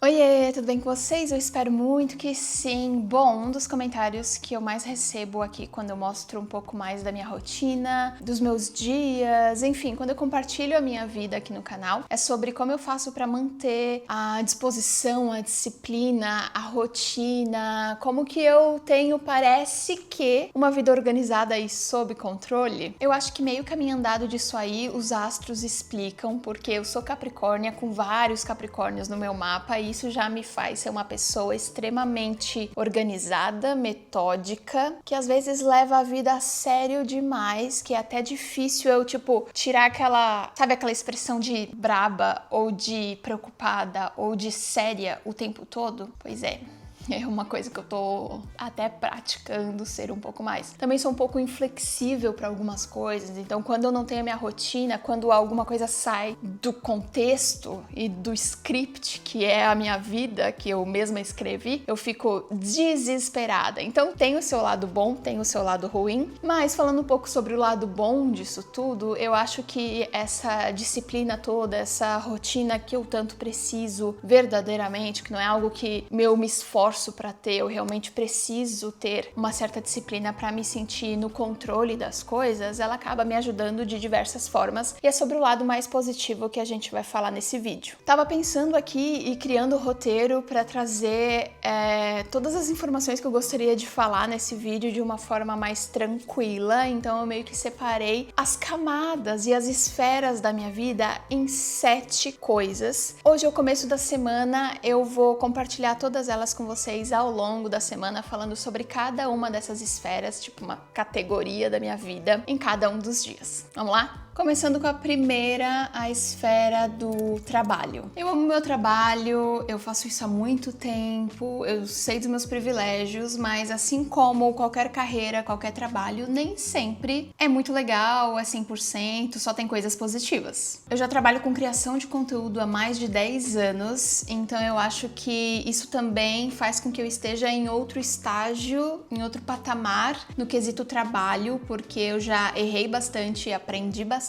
Oiê, tudo bem com vocês? Eu espero muito que sim. Bom, um dos comentários que eu mais recebo aqui quando eu mostro um pouco mais da minha rotina, dos meus dias, enfim, quando eu compartilho a minha vida aqui no canal, é sobre como eu faço para manter a disposição, a disciplina, a rotina, como que eu tenho, parece que, uma vida organizada e sob controle. Eu acho que meio caminho andado disso aí, os astros explicam, porque eu sou Capricórnia com vários Capricórnios no meu mapa e isso já me faz ser uma pessoa extremamente organizada, metódica, que às vezes leva a vida a sério demais, que é até difícil eu, tirar aquela, sabe aquela expressão de braba, ou de preocupada, ou de séria o tempo todo? Pois é. É uma coisa que eu tô até praticando ser um pouco mais. Também sou um pouco inflexível para algumas coisas, então quando eu não tenho a minha rotina, quando alguma coisa sai do contexto e do script que é a minha vida, que eu mesma escrevi, eu fico desesperada. Então tem o seu lado bom, tem o seu lado ruim, mas falando um pouco sobre o lado bom disso tudo, eu acho que essa disciplina toda, essa rotina que eu tanto preciso verdadeiramente, que não é algo que eu me esforço para ter, eu realmente preciso ter uma certa disciplina para me sentir no controle das coisas, ela acaba me ajudando de diversas formas e é sobre o lado mais positivo que a gente vai falar nesse vídeo. Tava pensando aqui e criando o roteiro para trazer todas as informações que eu gostaria de falar nesse vídeo de uma forma mais tranquila, então eu meio que separei as camadas e as esferas da minha vida em 7 coisas. Hoje é o começo da semana, eu vou compartilhar todas elas com vocês ao longo da semana, falando sobre cada uma dessas esferas, tipo uma categoria da minha vida em cada um dos dias. Vamos lá? Começando com a primeira, a esfera do trabalho. Eu amo meu trabalho, eu faço isso há muito tempo, eu sei dos meus privilégios, mas assim como qualquer carreira, qualquer trabalho, nem sempre é muito legal, é 100%, só tem coisas positivas. Eu já trabalho com criação de conteúdo há mais de 10 anos, então eu acho que isso também faz com que eu esteja em outro estágio, em outro patamar no quesito trabalho, porque eu já errei bastante, aprendi bastante,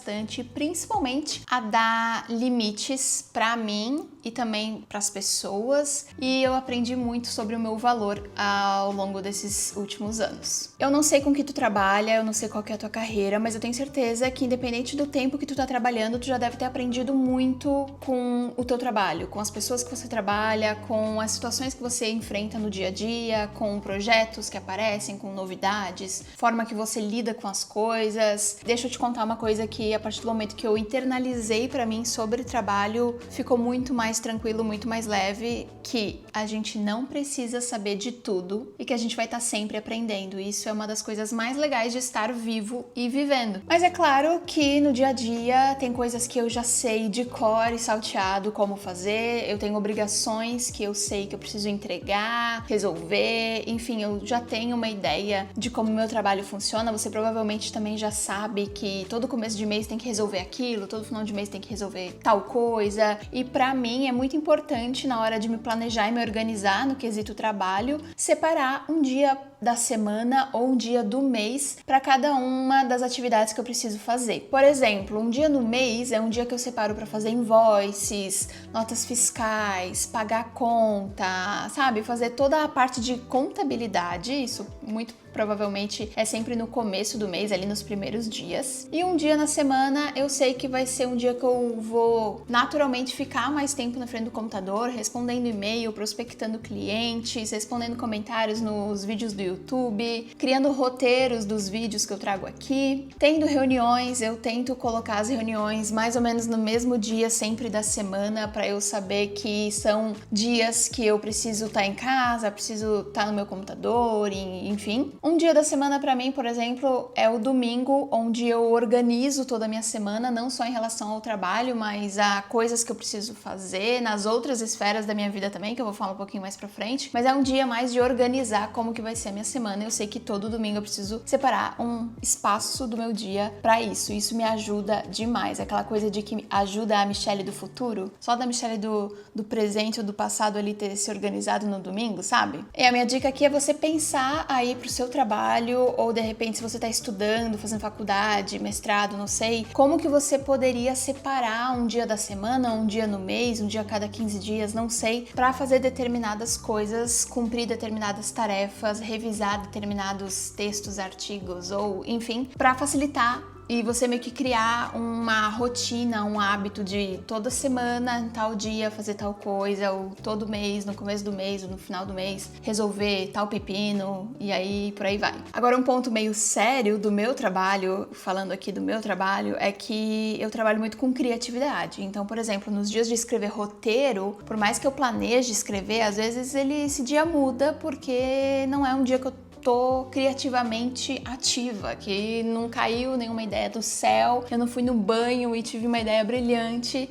principalmente a dar limites para mim e também para as pessoas, e eu aprendi muito sobre o meu valor ao longo desses últimos anos. Eu não sei com que tu trabalha, eu não sei qual que é a tua carreira, mas eu tenho certeza que independente do tempo que tu tá trabalhando, tu já deve ter aprendido muito com o teu trabalho, com as pessoas que você trabalha, com as situações que você enfrenta no dia a dia, com projetos que aparecem, com novidades, forma que você lida com as coisas. Deixa eu te contar uma coisa que a partir do momento que eu internalizei pra mim sobre trabalho, ficou muito mais tranquilo, muito mais leve, que a gente não precisa saber de tudo e que a gente vai estar sempre aprendendo. Isso é uma das coisas mais legais de estar vivo e vivendo. Mas é claro que no dia a dia tem coisas que eu já sei de cor e salteado como fazer, eu tenho obrigações que eu sei que eu preciso entregar, resolver, enfim, eu já tenho uma ideia de como o meu trabalho funciona. Você provavelmente também já sabe que todo começo de mês tem que resolver aquilo, todo final de mês tem que resolver tal coisa, e pra mim é muito importante na hora de me planejar e me organizar no quesito trabalho, separar um dia da semana ou um dia do mês para cada uma das atividades que eu preciso fazer. Por exemplo, um dia no mês é um dia que eu separo para fazer invoices, notas fiscais, pagar conta, sabe? Fazer toda a parte de contabilidade, isso muito provavelmente é sempre no começo do mês, ali nos primeiros dias. E um dia na semana eu sei que vai ser um dia que eu vou naturalmente ficar mais tempo na frente do computador, respondendo e-mail, prospectando clientes, respondendo comentários nos vídeos do YouTube, criando roteiros dos vídeos que eu trago aqui, tendo reuniões. Eu tento colocar as reuniões mais ou menos no mesmo dia sempre da semana, para eu saber que são dias que eu preciso estar em casa, preciso estar no meu computador, enfim. Um dia da semana para mim, por exemplo, é o domingo, onde eu organizo toda a minha semana, não só em relação ao trabalho, mas a coisas que eu preciso fazer nas outras esferas da minha vida também, que eu vou falar um pouquinho mais pra frente. Mas é um dia mais de organizar como que vai ser a minha semana, eu sei que todo domingo eu preciso separar um espaço do meu dia pra isso. Isso me ajuda demais. Aquela coisa de que ajuda a Michelle do futuro, só da Michelle do presente ou do passado ali ter se organizado no domingo, sabe? E a minha dica aqui é você pensar aí pro seu trabalho, ou de repente se você tá estudando, fazendo faculdade, mestrado, não sei, como que você poderia separar um dia da semana, um dia no mês, um dia a cada 15 dias, não sei, pra fazer determinadas coisas, cumprir determinadas tarefas, revisar determinados textos, artigos, ou enfim, pra facilitar e você meio que criar uma rotina, um hábito de toda semana, tal dia, fazer tal coisa, ou todo mês, no começo do mês ou no final do mês, resolver tal pepino, e aí por aí vai. Agora, um ponto meio sério do meu trabalho, falando aqui do meu trabalho, é que eu trabalho muito com criatividade. Então, por exemplo, nos dias de escrever roteiro, por mais que eu planeje escrever, às vezes esse dia muda porque não é um dia que eu tô criativamente ativa, que não caiu nenhuma ideia do céu, eu não fui no banho e tive uma ideia brilhante.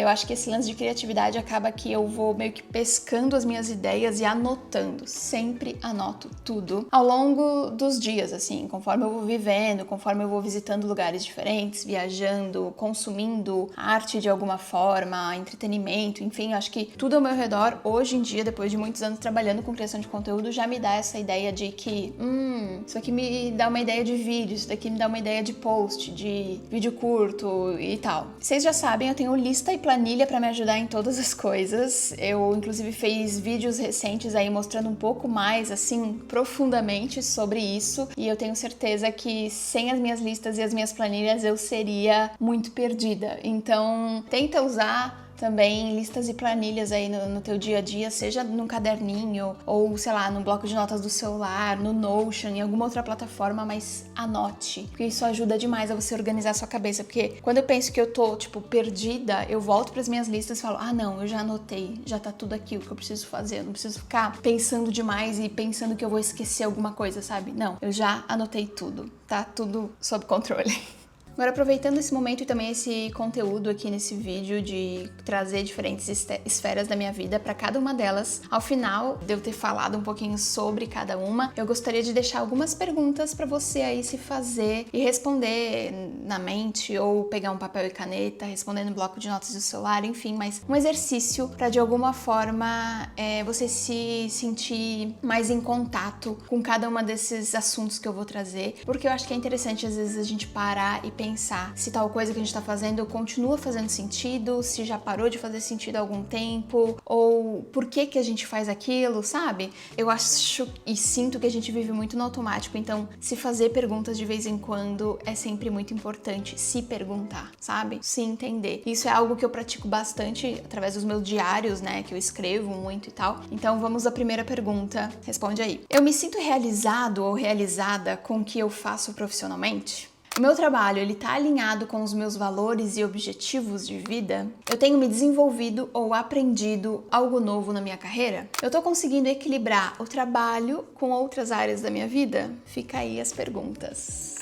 Eu acho que esse lance de criatividade acaba que eu vou meio que pescando as minhas ideias e anotando, sempre anoto tudo ao longo dos dias, assim, conforme eu vou vivendo, conforme eu vou visitando lugares diferentes, viajando, consumindo arte de alguma forma, entretenimento, enfim, acho que tudo ao meu redor, hoje em dia, depois de muitos anos trabalhando com criação de conteúdo, já me dá essa ideia de que isso aqui me dá uma ideia de vídeo, isso daqui me dá uma ideia de post, de vídeo curto e tal. Vocês já sabem, eu tenho lista e planilha pra me ajudar em todas as coisas. Eu, inclusive, fiz vídeos recentes aí mostrando um pouco mais, assim, profundamente sobre isso. E eu tenho certeza que sem as minhas listas e as minhas planilhas eu seria muito perdida. Então, tenta usar também listas e planilhas aí no teu dia a dia, seja num caderninho ou, sei lá, no bloco de notas do celular, no Notion, em alguma outra plataforma, mas anote, porque isso ajuda demais a você organizar a sua cabeça, porque quando eu penso que eu tô, tipo, perdida, eu volto pras minhas listas e falo, não, eu já anotei, já tá tudo aqui o que eu preciso fazer, eu não preciso ficar pensando demais e pensando que eu vou esquecer alguma coisa, sabe? Não, eu já anotei tudo, tá tudo sob controle. Agora, aproveitando esse momento e também esse conteúdo aqui nesse vídeo de trazer diferentes esferas da minha vida para cada uma delas, ao final de eu ter falado um pouquinho sobre cada uma, eu gostaria de deixar algumas perguntas para você aí se fazer e responder na mente ou pegar um papel e caneta, responder no bloco de notas do celular, enfim, mas um exercício para de alguma forma você se sentir mais em contato com cada uma desses assuntos que eu vou trazer, porque eu acho que é interessante às vezes a gente parar e pensar se tal coisa que a gente tá fazendo continua fazendo sentido, se já parou de fazer sentido há algum tempo, ou por que a gente faz aquilo, sabe? Eu acho e sinto que a gente vive muito no automático, então se fazer perguntas de vez em quando é sempre muito importante, se perguntar, sabe? Se entender. Isso é algo que eu pratico bastante através dos meus diários, né, que eu escrevo muito e tal. Então vamos à primeira pergunta, responde aí. Eu me sinto realizado ou realizada com o que eu faço profissionalmente? O meu trabalho, ele tá alinhado com os meus valores e objetivos de vida? Eu tenho me desenvolvido ou aprendido algo novo na minha carreira? Eu tô conseguindo equilibrar o trabalho com outras áreas da minha vida? Fica aí as perguntas.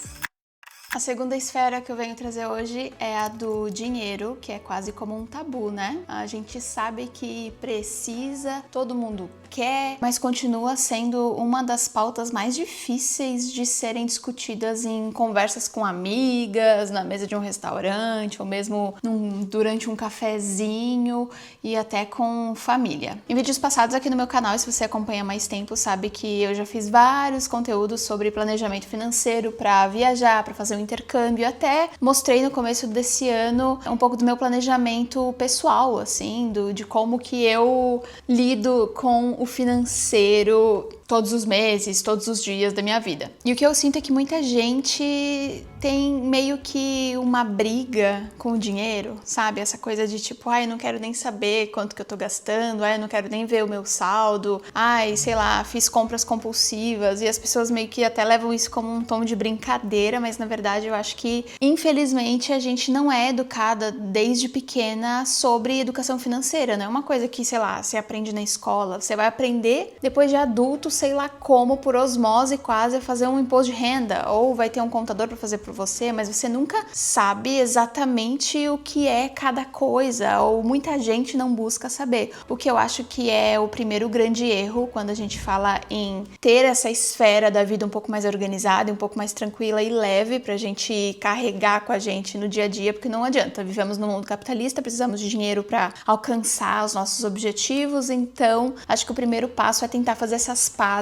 A segunda esfera que eu venho trazer hoje é a do dinheiro, que é quase como um tabu, né? A gente sabe que precisa, todo mundo quer, mas continua sendo uma das pautas mais difíceis de serem discutidas em conversas com amigas, na mesa de um restaurante, ou mesmo durante um cafezinho e até com família. Em vídeos passados aqui no meu canal, se você acompanha há mais tempo, sabe que eu já fiz vários conteúdos sobre planejamento financeiro para viajar, para fazer um intercâmbio, até mostrei no começo desse ano um pouco do meu planejamento pessoal, assim, de como que eu lido com o financeiro todos os meses, todos os dias da minha vida. E o que eu sinto é que muita gente tem meio que uma briga com o dinheiro, sabe? Essa coisa de tipo, eu não quero nem saber quanto que eu tô gastando, eu não quero nem ver o meu saldo, sei lá, fiz compras compulsivas, e as pessoas meio que até levam isso como um tom de brincadeira, mas na verdade eu acho que, infelizmente, a gente não é educada desde pequena sobre educação financeira, não é uma coisa que, sei lá, você aprende na escola, você vai aprender depois de adulto, sei lá como, por osmose quase, fazer um imposto de renda, ou vai ter um contador para fazer por você, mas você nunca sabe exatamente o que é cada coisa, ou muita gente não busca saber. O que eu acho que é o primeiro grande erro quando a gente fala em ter essa esfera da vida um pouco mais organizada, um pouco mais tranquila e leve pra gente carregar com a gente no dia a dia, porque não adianta, vivemos num mundo capitalista, precisamos de dinheiro para alcançar os nossos objetivos, então acho que o primeiro passo é tentar fazer essas pazes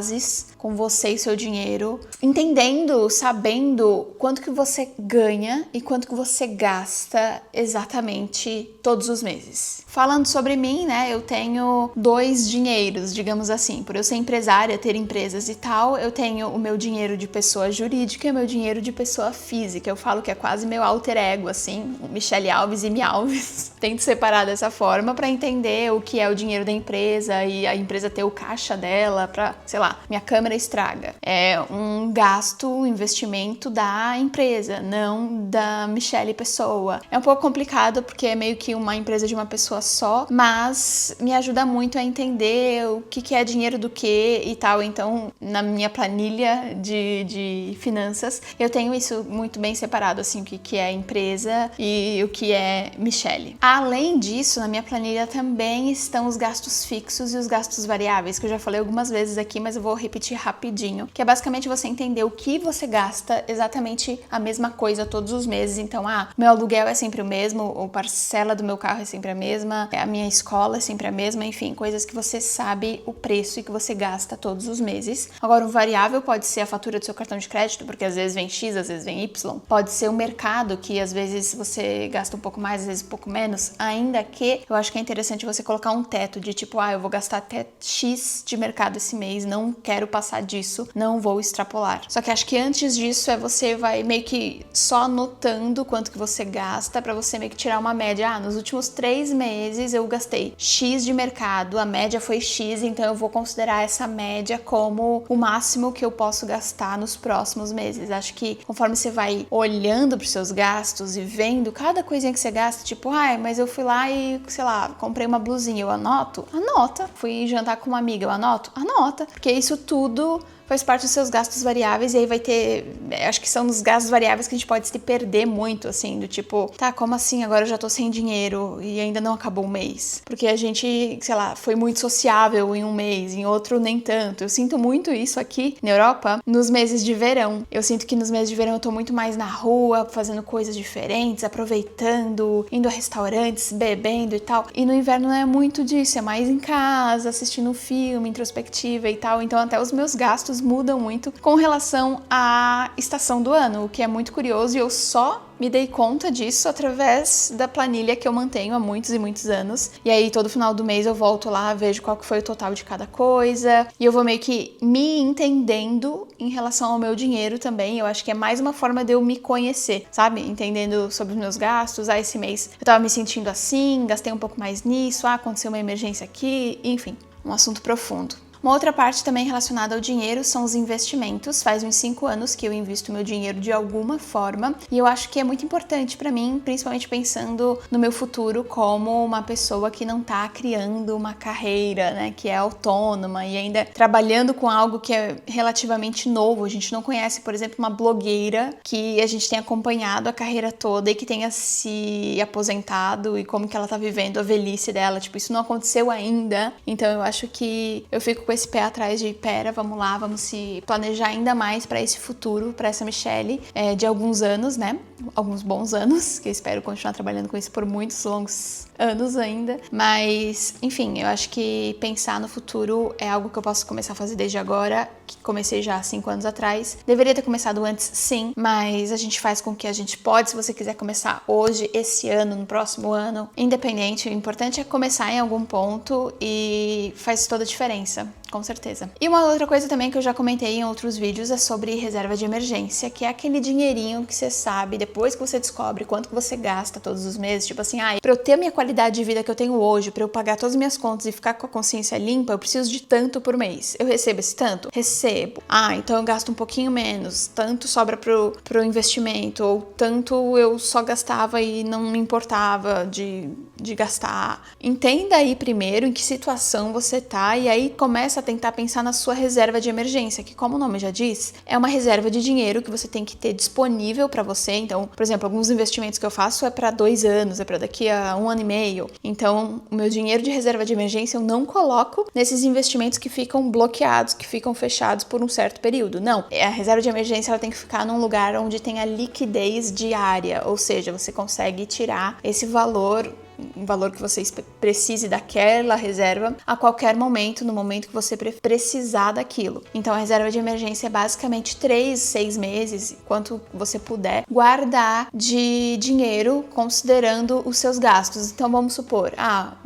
com você e seu dinheiro, entendendo, sabendo quanto que você ganha e quanto que você gasta exatamente todos os meses. Falando sobre mim, né, eu tenho 2 dinheiros, digamos assim. Por eu ser empresária, ter empresas e tal, eu tenho o meu dinheiro de pessoa jurídica e o meu dinheiro de pessoa física. Eu falo que é quase meu alter ego, assim, Michelle Alves e Mi Alves. Tento separar dessa forma para entender o que é o dinheiro da empresa e a empresa ter o caixa dela para, sei lá, minha câmera estraga. É um gasto, um investimento da empresa, não da Michelle pessoa. É um pouco complicado porque é meio que uma empresa de uma pessoa só, mas me ajuda muito a entender o que é dinheiro do que e tal. Então, na minha planilha de finanças, eu tenho isso muito bem separado, assim, o que é empresa e o que é Michelle. Além disso, na minha planilha também estão os gastos fixos e os gastos variáveis, que eu já falei algumas vezes aqui, mas eu vou repetir rapidinho, que é basicamente você entender o que você gasta exatamente a mesma coisa todos os meses. Então, meu aluguel é sempre o mesmo, a parcela do meu carro é sempre a mesma, a minha escola é sempre a mesma, enfim, coisas que você sabe o preço e que você gasta todos os meses. Agora, o variável pode ser a fatura do seu cartão de crédito, porque às vezes vem X, às vezes vem Y. Pode ser o mercado, que às vezes você gasta um pouco mais, às vezes um pouco menos, ainda que eu acho que é interessante você colocar um teto de tipo, eu vou gastar até X de mercado esse mês, não quero passar disso, não vou extrapolar. Só que acho que antes disso você vai meio que só anotando quanto que você gasta pra você meio que tirar uma média. Nos últimos 3 meses eu gastei X de mercado, a média foi X, então eu vou considerar essa média como o máximo que eu posso gastar nos próximos meses. Acho que conforme você vai olhando pros seus gastos e vendo cada coisinha que você gasta, tipo, mas eu fui lá e, sei lá, comprei uma blusinha, eu anoto? Anota. Fui jantar com uma amiga, eu anoto? Anota. Porque isso tudo faz parte dos seus gastos variáveis, e aí vai ter, acho que são os gastos variáveis que a gente pode se perder muito, assim, do tipo, como assim, agora eu já tô sem dinheiro e ainda não acabou o mês? Porque a gente, sei lá, foi muito sociável em um mês, em outro nem tanto. Eu sinto muito isso aqui na Europa, nos meses de verão. Eu sinto que nos meses de verão eu tô muito mais na rua, fazendo coisas diferentes, aproveitando, indo a restaurantes, bebendo e tal. E no inverno não é muito disso, é mais em casa, assistindo um filme, introspectiva e tal. Então até os meus gastos mudam muito com relação à estação do ano, o que é muito curioso, e eu só me dei conta disso através da planilha que eu mantenho há muitos e muitos anos. E aí todo final do mês eu volto lá, vejo qual que foi o total de cada coisa, e eu vou meio que me entendendo em relação ao meu dinheiro também. Eu acho que é mais uma forma de eu me conhecer, sabe? Entendendo sobre os meus gastos. Esse mês eu tava me sentindo assim, gastei um pouco mais nisso, aconteceu uma emergência aqui, enfim, um assunto profundo. Uma outra parte também relacionada ao dinheiro são os investimentos. Faz uns 5 anos que eu invisto meu dinheiro de alguma forma, e eu acho que é muito importante para mim, principalmente pensando no meu futuro como uma pessoa que não tá criando uma carreira, né, que é autônoma e ainda trabalhando com algo que é relativamente novo. A gente não conhece, por exemplo, uma blogueira que a gente tem acompanhado a carreira toda e que tenha se aposentado e como que ela tá vivendo a velhice dela. Tipo, isso não aconteceu ainda. Então eu acho que eu fico com esse pé atrás de, vamos lá, vamos se planejar ainda mais para esse futuro, para essa Michelle, de alguns anos, né? Alguns bons anos, que eu espero continuar trabalhando com isso por muitos longos anos ainda. Mas, enfim, eu acho que pensar no futuro é algo que eu posso começar a fazer desde agora, que comecei já há 5 anos atrás. Deveria ter começado antes, sim, mas a gente faz com o que a gente pode. Se você quiser começar hoje, esse ano, no próximo ano, independente, o importante é começar em algum ponto e faz toda a diferença. Com certeza. E uma outra coisa também que eu já comentei em outros vídeos é sobre reserva de emergência, que é aquele dinheirinho que você sabe, depois que você descobre quanto que você gasta todos os meses, tipo assim, pra eu ter a minha qualidade de vida que eu tenho hoje, pra eu pagar todas as minhas contas e ficar com a consciência limpa, eu preciso de tanto por mês. Eu recebo esse tanto? Recebo. Então eu gasto um pouquinho menos, tanto sobra pro investimento, ou tanto eu só gastava e não me importava de de gastar. Entenda aí primeiro em que situação você tá e aí começa a tentar pensar na sua reserva de emergência, que como o nome já diz, é uma reserva de dinheiro que você tem que ter disponível para você. Então, por exemplo, alguns investimentos que eu faço é para 2 anos, é para daqui a 1 ano e meio. Então, o meu dinheiro de reserva de emergência eu não coloco nesses investimentos que ficam bloqueados, que ficam fechados por um certo período. Não, a reserva de emergência ela tem que ficar num lugar onde tenha liquidez diária, ou seja, você consegue tirar esse valor, um valor que você precise daquela reserva a qualquer momento, no momento que você precisar daquilo. Então a reserva de emergência é basicamente 3, 6 meses, quanto você puder guardar de dinheiro considerando os seus gastos. Então vamos supor,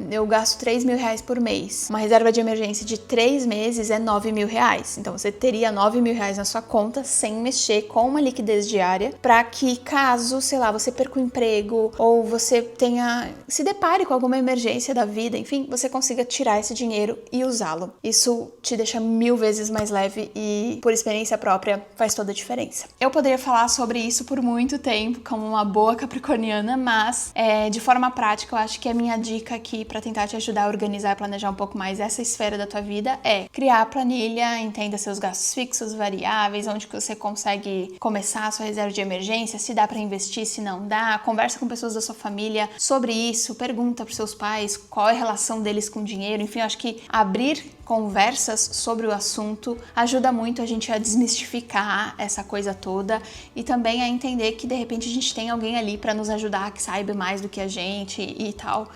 eu gasto 3 mil reais por mês. Uma reserva de emergência de 3 meses é 9 mil reais. Então você teria 9 mil reais na sua conta sem mexer, com uma liquidez diária, para que caso, sei lá, você perca o emprego ou você se depare com alguma emergência da vida, enfim, você consiga tirar esse dinheiro e usá-lo. Isso te deixa 1000 vezes mais leve e, por experiência própria, faz toda a diferença. Eu poderia falar sobre isso por muito tempo, como uma boa capricorniana, mas de forma prática, eu acho que a minha dica aqui para tentar te ajudar a organizar e planejar um pouco mais essa esfera da tua vida é criar a planilha, entenda seus gastos fixos, variáveis, onde que você consegue começar a sua reserva de emergência, se dá para investir, se não dá, conversa com pessoas da sua família sobre isso, pergunta para os seus pais qual é a relação deles com o dinheiro. Enfim, eu acho que abrir conversas sobre o assunto ajuda muito a gente a desmistificar essa coisa toda e também a entender que de repente a gente tem alguém ali para nos ajudar, que saiba mais do que a gente e tal.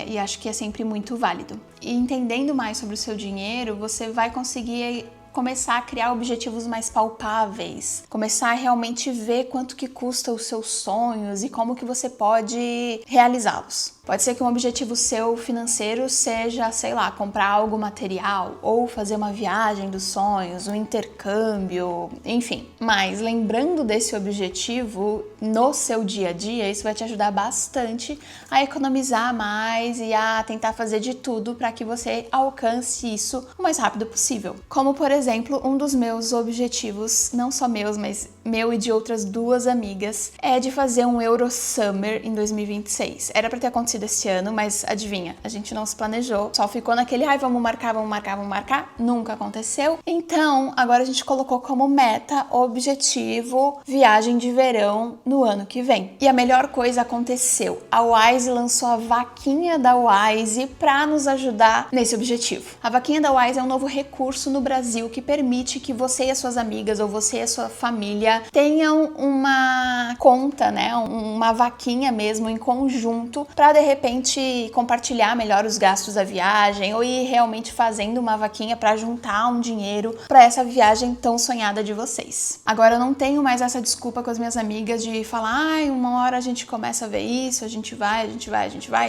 E acho que é sempre muito válido. E entendendo mais sobre o seu dinheiro, você vai conseguir começar a criar objetivos mais palpáveis, começar a realmente ver quanto que custa os seus sonhos e como que você pode realizá-los. Pode ser que um objetivo seu financeiro seja, sei lá, comprar algo material ou fazer uma viagem dos sonhos, um intercâmbio, enfim. Mas lembrando desse objetivo no seu dia a dia, isso vai te ajudar bastante a economizar mais e a tentar fazer de tudo para que você alcance isso o mais rápido possível. Como, por exemplo, um dos meus objetivos, não só meus, mas meu e de outras 2 amigas, é de fazer um Eurosummer em 2026. Era para ter acontecido esse ano, mas adivinha, a gente não se planejou, só ficou naquele, vamos marcar, nunca aconteceu. Então, agora a gente colocou como meta, objetivo, viagem de verão no ano que vem. E a melhor coisa aconteceu, a Wise lançou a vaquinha da Wise para nos ajudar nesse objetivo. A vaquinha da Wise é um novo recurso no Brasil que permite que você e as suas amigas ou você e a sua família tenham uma conta, né, uma vaquinha mesmo em conjunto para de repente compartilhar melhor os gastos da viagem ou ir realmente fazendo uma vaquinha para juntar um dinheiro para essa viagem tão sonhada de vocês. Agora eu não tenho mais essa desculpa com as minhas amigas de falar, uma hora a gente começa a ver isso, a gente vai.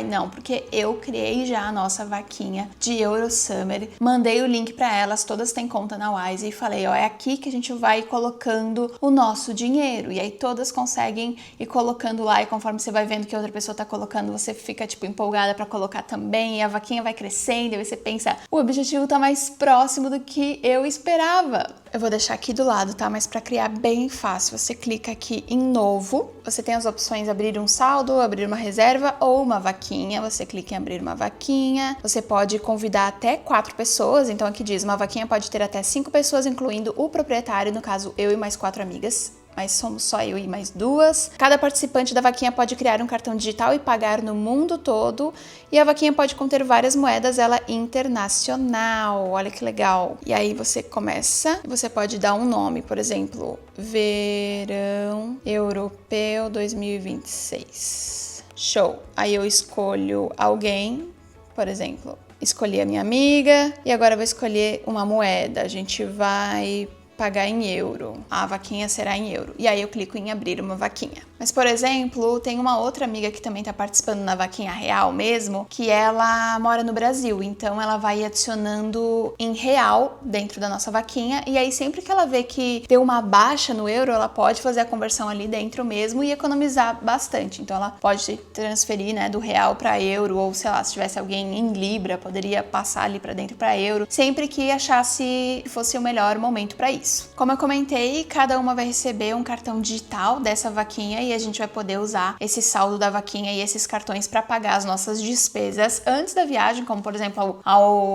Não, porque eu criei já a nossa vaquinha de Eurosummer, mandei o link para elas, todas têm conta na Wise e falei, é aqui que a gente vai colocando o nosso dinheiro. E aí todas conseguem ir colocando lá e conforme você vai vendo que a outra pessoa tá colocando, você fica empolgada para colocar também e a vaquinha vai crescendo e você pensa, o objetivo tá mais próximo do que eu esperava. Eu vou deixar aqui do lado, tá? Mas para criar bem fácil, você clica aqui em novo, você tem as opções abrir um saldo, abrir uma reserva ou uma vaquinha, você clica em abrir uma vaquinha, você pode convidar até 4 pessoas, então aqui diz, uma vaquinha pode ter até 5 pessoas, incluindo o proprietário, no caso eu e mais 4 amigas. Mas somos só eu e mais 2. Cada participante da vaquinha pode criar um cartão digital e pagar no mundo todo. E a vaquinha pode conter várias moedas, ela é internacional. Olha que legal. E aí você começa, você pode dar um nome, por exemplo, Verão Europeu 2026. Show. Aí eu escolho alguém, por exemplo, escolhi a minha amiga e agora eu vou escolher uma moeda. A gente vai pagar em euro. A vaquinha será em euro. E aí eu clico em abrir uma vaquinha. Mas, por exemplo, tem uma outra amiga que também tá participando na vaquinha real mesmo, que ela mora no Brasil. Então ela vai adicionando em real dentro da nossa vaquinha. E aí sempre que ela vê que deu uma baixa no euro, ela pode fazer a conversão ali dentro mesmo e economizar bastante. Então ela pode transferir, né, do real para euro, ou sei lá, se tivesse alguém em libra, poderia passar ali para dentro para euro, sempre que achasse que fosse o melhor momento para isso. isso. Como eu comentei, cada uma vai receber um cartão digital dessa vaquinha e a gente vai poder usar esse saldo da vaquinha e esses cartões para pagar as nossas despesas antes da viagem, como por exemplo,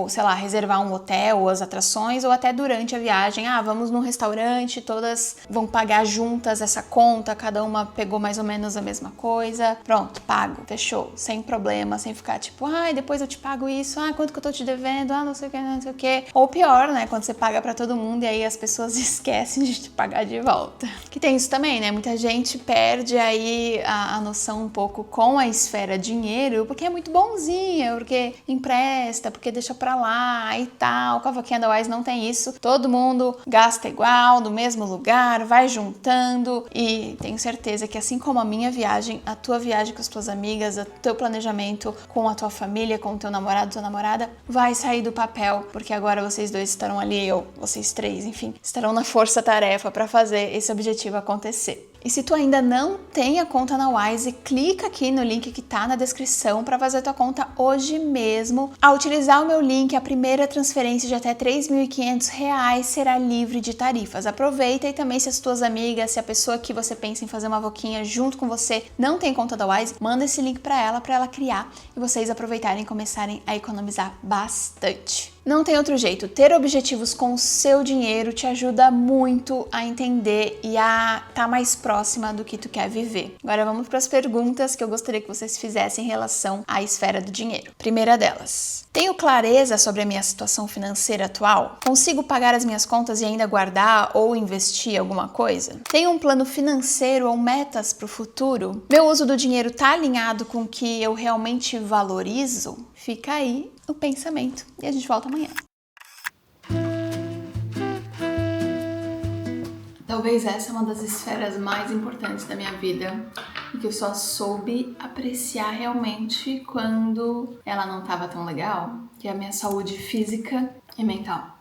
sei lá, reservar um hotel ou as atrações, ou até durante a viagem. Vamos num restaurante, todas vão pagar juntas essa conta, cada uma pegou mais ou menos a mesma coisa. Pronto, pago, fechou, sem problema, sem ficar tipo, depois eu te pago isso, quanto que eu tô te devendo, não sei o que, não sei o que. Ou pior, né, quando você paga pra todo mundo e aí as pessoas esquecem de te pagar de volta. Que tem isso também, né, muita gente perde aí a noção um pouco com a esfera dinheiro, porque é muito bonzinha, porque empresta, porque deixa pra lá e tal. Com a vaquinha da Wise não tem isso, todo mundo gasta igual, no mesmo lugar, vai juntando, e tenho certeza que assim como a minha viagem, a tua viagem com as tuas amigas, o teu planejamento com a tua família, com o teu namorado, tua namorada, vai sair do papel, porque agora vocês dois estarão ali, ou vocês três, enfim, estarão na força-tarefa para fazer esse objetivo acontecer. E se tu ainda não tem a conta na Wise, clica aqui no link que tá na descrição para fazer tua conta hoje mesmo. Ao utilizar o meu link, a primeira transferência de até R$ 3.500 será livre de tarifas. Aproveita, e também se as tuas amigas, se a pessoa que você pensa em fazer uma vaquinha junto com você não tem conta da Wise, manda esse link para ela criar e vocês aproveitarem e começarem a economizar bastante. Não tem outro jeito, ter objetivos com o seu dinheiro te ajuda muito a entender e a estar mais próxima do que tu quer viver. Agora vamos para as perguntas que eu gostaria que vocês fizessem em relação à esfera do dinheiro. Primeira delas, tenho clareza sobre a minha situação financeira atual? Consigo pagar as minhas contas e ainda guardar ou investir alguma coisa? Tenho um plano financeiro ou metas para o futuro? Meu uso do dinheiro está alinhado com o que eu realmente valorizo? Fica aí o pensamento e a gente volta amanhã. Talvez essa é uma das esferas mais importantes da minha vida e que eu só soube apreciar realmente quando ela não estava tão legal, que é a minha saúde física e mental.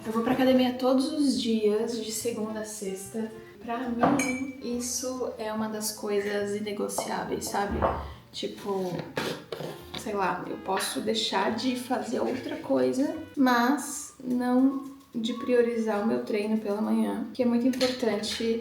Eu vou pra academia todos os dias, de segunda a sexta. Pra mim, isso é uma das coisas inegociáveis, sabe? Tipo, sei lá, eu posso deixar de fazer outra coisa, mas não de priorizar o meu treino pela manhã, que é muito importante.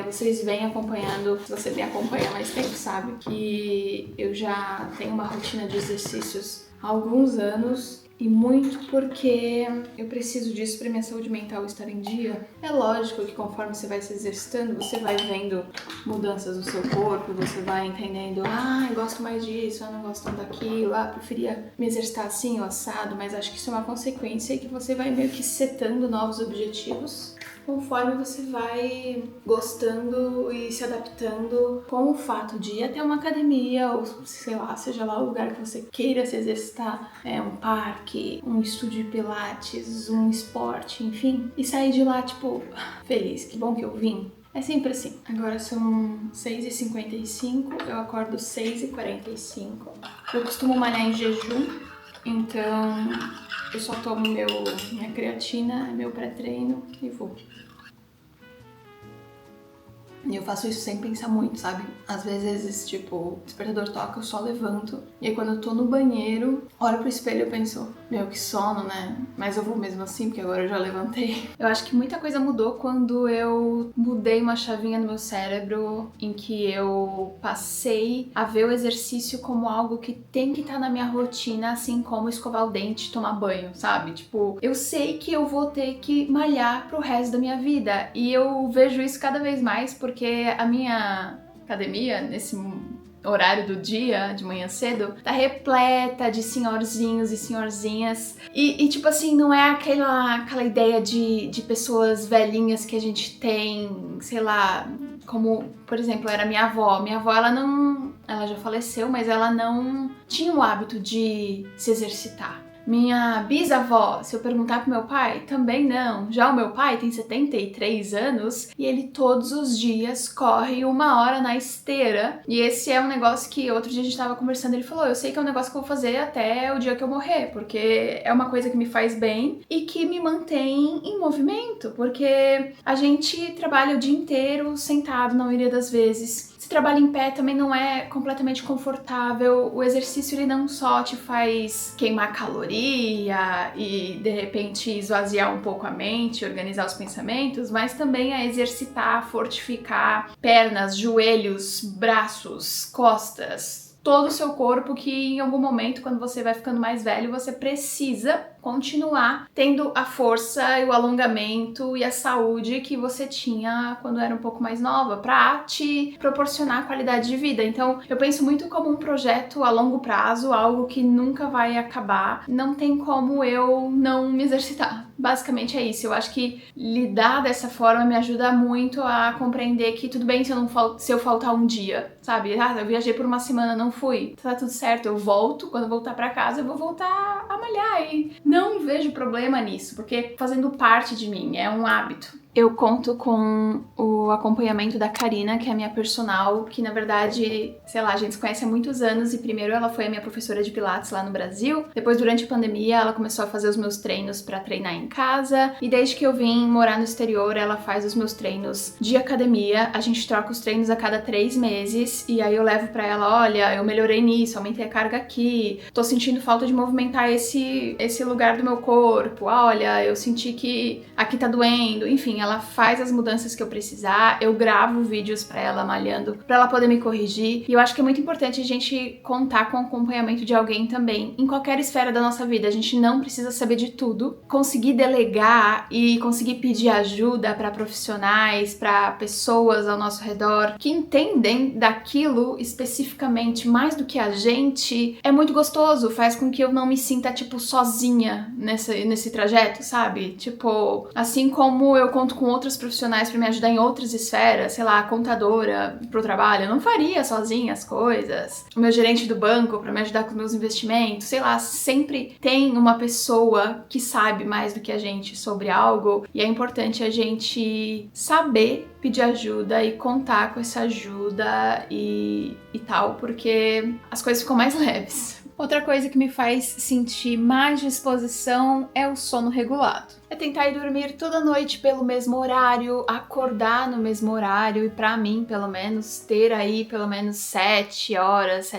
Vocês vêm acompanhando, se você me acompanha há mais tempo, sabe que eu já tenho uma rotina de exercícios há alguns anos, e muito porque eu preciso disso para minha saúde mental estar em dia. É lógico que conforme você vai se exercitando, você vai vendo mudanças no seu corpo, você vai entendendo, eu gosto mais disso, eu não gosto tanto daquilo, preferia me exercitar assim ou assado, mas acho que isso é uma consequência e que você vai meio que setando novos objetivos conforme você vai gostando e se adaptando com o fato de ir até uma academia ou, sei lá, seja lá o lugar que você queira se exercitar, um parque, um estúdio de pilates, um esporte, enfim, e sair de lá, tipo, feliz, que bom que eu vim. É sempre assim. Agora são 6h55, eu acordo 6h45. Eu costumo malhar em jejum, então eu só tomo minha creatina, meu pré-treino e vou. E eu faço isso sem pensar muito, sabe? Às vezes, tipo, o despertador toca, eu só levanto. E aí quando eu tô no banheiro, olho pro espelho e eu penso, meu, que sono, né? Mas eu vou mesmo assim, porque agora eu já levantei. Eu acho que muita coisa mudou quando eu mudei uma chavinha no meu cérebro, em que eu passei a ver o exercício como algo que tem que estar na minha rotina, assim como escovar o dente e tomar banho, sabe? Tipo, eu sei que eu vou ter que malhar pro resto da minha vida. E eu vejo isso cada vez mais, porque a minha academia, nesse horário do dia, de manhã cedo, tá repleta de senhorzinhos e senhorzinhas. E tipo assim, não é aquela ideia de pessoas velhinhas que a gente tem, sei lá, como, por exemplo, era minha avó. Minha avó, ela já faleceu, mas ela não tinha o hábito de se exercitar. Minha bisavó, se eu perguntar pro meu pai, também não. Já o meu pai tem 73 anos e ele todos os dias corre 1 hora na esteira. E esse é um negócio que outro dia a gente tava conversando, ele falou, eu sei que é um negócio que eu vou fazer até o dia que eu morrer, porque é uma coisa que me faz bem e que me mantém em movimento, porque a gente trabalha o dia inteiro sentado na maioria das vezes. Se trabalha em pé também não é completamente confortável. O exercício ele não só te faz queimar caloria e de repente esvaziar um pouco a mente, organizar os pensamentos, mas também é exercitar, fortificar pernas, joelhos, braços, costas, todo o seu corpo, que em algum momento, quando você vai ficando mais velho, você precisa continuar tendo a força e o alongamento e a saúde que você tinha quando era um pouco mais nova, para te proporcionar qualidade de vida. Então, eu penso muito como um projeto a longo prazo, algo que nunca vai acabar. Não tem como eu não me exercitar. Basicamente é isso. Eu acho que lidar dessa forma me ajuda muito a compreender que tudo bem se eu faltar um dia, sabe? Ah, eu viajei por uma semana, não fui. Tá tudo certo, eu volto. Quando eu voltar pra casa, eu vou voltar a malhar e não vejo problema nisso, porque fazendo parte de mim, é um hábito. Eu conto com o acompanhamento da Karina, que é a minha personal, que na verdade, sei lá, a gente se conhece há muitos anos e primeiro ela foi a minha professora de pilates lá no Brasil. Depois, durante a pandemia, ela começou a fazer os meus treinos pra treinar em casa. E desde que eu vim morar no exterior, ela faz os meus treinos de academia. A gente troca os treinos a cada 3 meses e aí eu levo pra ela, olha, eu melhorei nisso, aumentei a carga aqui, tô sentindo falta de movimentar esse lugar do meu corpo. Olha, eu senti que aqui tá doendo. Enfim, ela faz as mudanças que eu precisar, eu gravo vídeos pra ela malhando, pra ela poder me corrigir. E eu acho que é muito importante a gente contar com o acompanhamento de alguém também, em qualquer esfera da nossa vida. A gente não precisa saber de tudo. Conseguir delegar e conseguir pedir ajuda pra profissionais, pra pessoas ao nosso redor que entendem daquilo especificamente mais do que a gente, é muito gostoso, faz com que eu não me sinta, tipo, sozinha nesse trajeto, sabe? Tipo, assim como eu conto com outros profissionais pra me ajudar em outras esferas, sei lá, contadora pro trabalho, eu não faria sozinha as coisas. O meu gerente do banco pra me ajudar com meus investimentos, sei lá, sempre tem uma pessoa que sabe mais do que a gente sobre algo e é importante a gente saber pedir ajuda e contar com essa ajuda e tal, porque as coisas ficam mais leves. Outra coisa que me faz sentir mais disposição é o sono regulado. É tentar ir dormir toda noite pelo mesmo horário, acordar no mesmo horário e pra mim, pelo menos, ter aí pelo menos 7 horas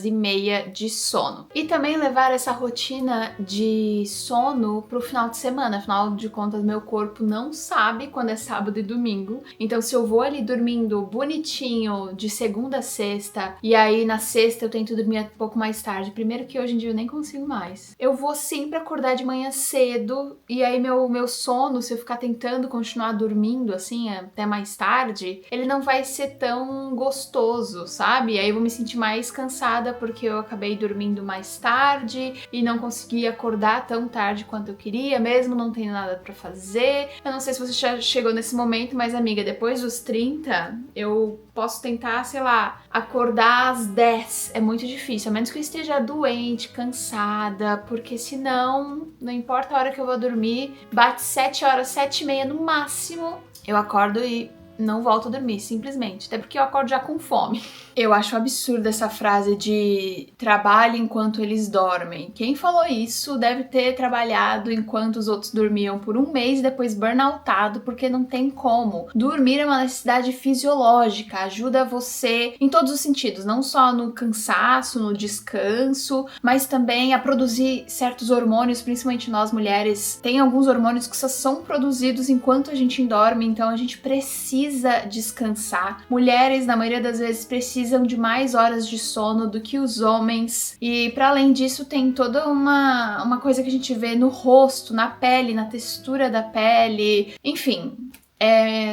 e meia de sono. E também levar essa rotina de sono pro final de semana. Afinal de contas, meu corpo não sabe quando é sábado e domingo. Então, se eu vou ali dormindo bonitinho de segunda a sexta e aí na sexta eu tento dormir um pouco mais tarde, primeiro que hoje em dia eu nem consigo mais. Eu vou sempre acordar de manhã cedo e aí meu sono, se eu ficar tentando continuar dormindo assim até mais tarde, ele não vai ser tão gostoso, sabe? E aí eu vou me sentir mais cansada porque eu acabei dormindo mais tarde e não consegui acordar tão tarde quanto eu queria, mesmo não tendo nada pra fazer. Eu não sei se você já chegou nesse momento, mas amiga, depois dos 30, eu posso tentar, sei lá, acordar às 10. É muito difícil, a menos que eu esteja doente, cansada, porque senão, não importa a hora que eu vou dormir, bate 7 horas, 7 e meia no máximo, eu acordo e não volto a dormir, simplesmente. Até porque eu acordo já com fome. Eu acho absurda essa frase de trabalhe enquanto eles dormem. Quem falou isso deve ter trabalhado enquanto os outros dormiam por um mês e depois burnoutado, porque não tem como. Dormir é uma necessidade fisiológica, ajuda você em todos os sentidos, não só no cansaço, no descanso, mas também a produzir certos hormônios, principalmente nós mulheres. Tem alguns hormônios que só são produzidos enquanto a gente dorme, então a gente precisa descansar. Mulheres, na maioria das vezes, precisam de mais horas de sono do que os homens. E para além disso, tem toda uma coisa que a gente vê no rosto, na pele, na textura da pele. Enfim,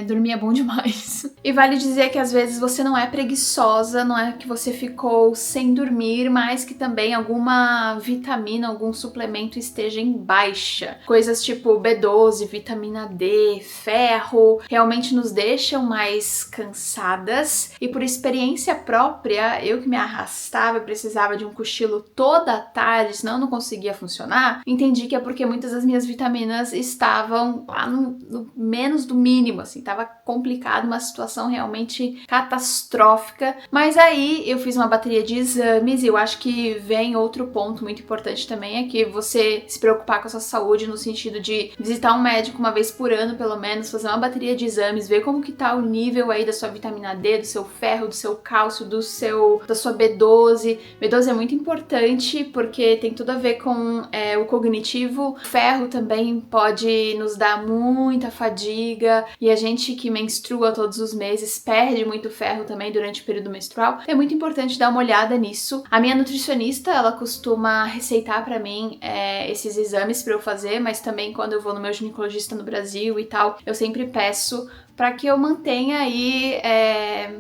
dormir é bom demais. E vale dizer que às vezes você não é preguiçosa, não é que você ficou sem dormir, mas que também alguma vitamina, algum suplemento esteja em baixa. Coisas tipo B12, vitamina D, ferro, realmente nos deixam mais cansadas. E por experiência própria, eu que me arrastava, eu precisava de um cochilo toda a tarde, senão eu não conseguia funcionar, entendi que é porque muitas das minhas vitaminas estavam lá no menos do mínimo mínimo, assim, tava complicado, uma situação realmente catastrófica. Mas aí eu fiz uma bateria de exames e eu acho que vem outro ponto muito importante também, é que você se preocupar com a sua saúde no sentido de visitar um médico uma vez por ano, pelo menos, fazer uma bateria de exames, ver como que tá o nível aí da sua vitamina D, do seu ferro, do seu cálcio, da sua B12. B12 é muito importante porque tem tudo a ver com o cognitivo. O ferro também pode nos dar muita fadiga e a gente que menstrua todos os meses perde muito ferro também durante o período menstrual. Então é muito importante dar uma olhada nisso. A minha nutricionista, ela costuma receitar pra mim esses exames pra eu fazer, mas também quando eu vou no meu ginecologista no Brasil e tal, eu sempre peço para que eu mantenha aí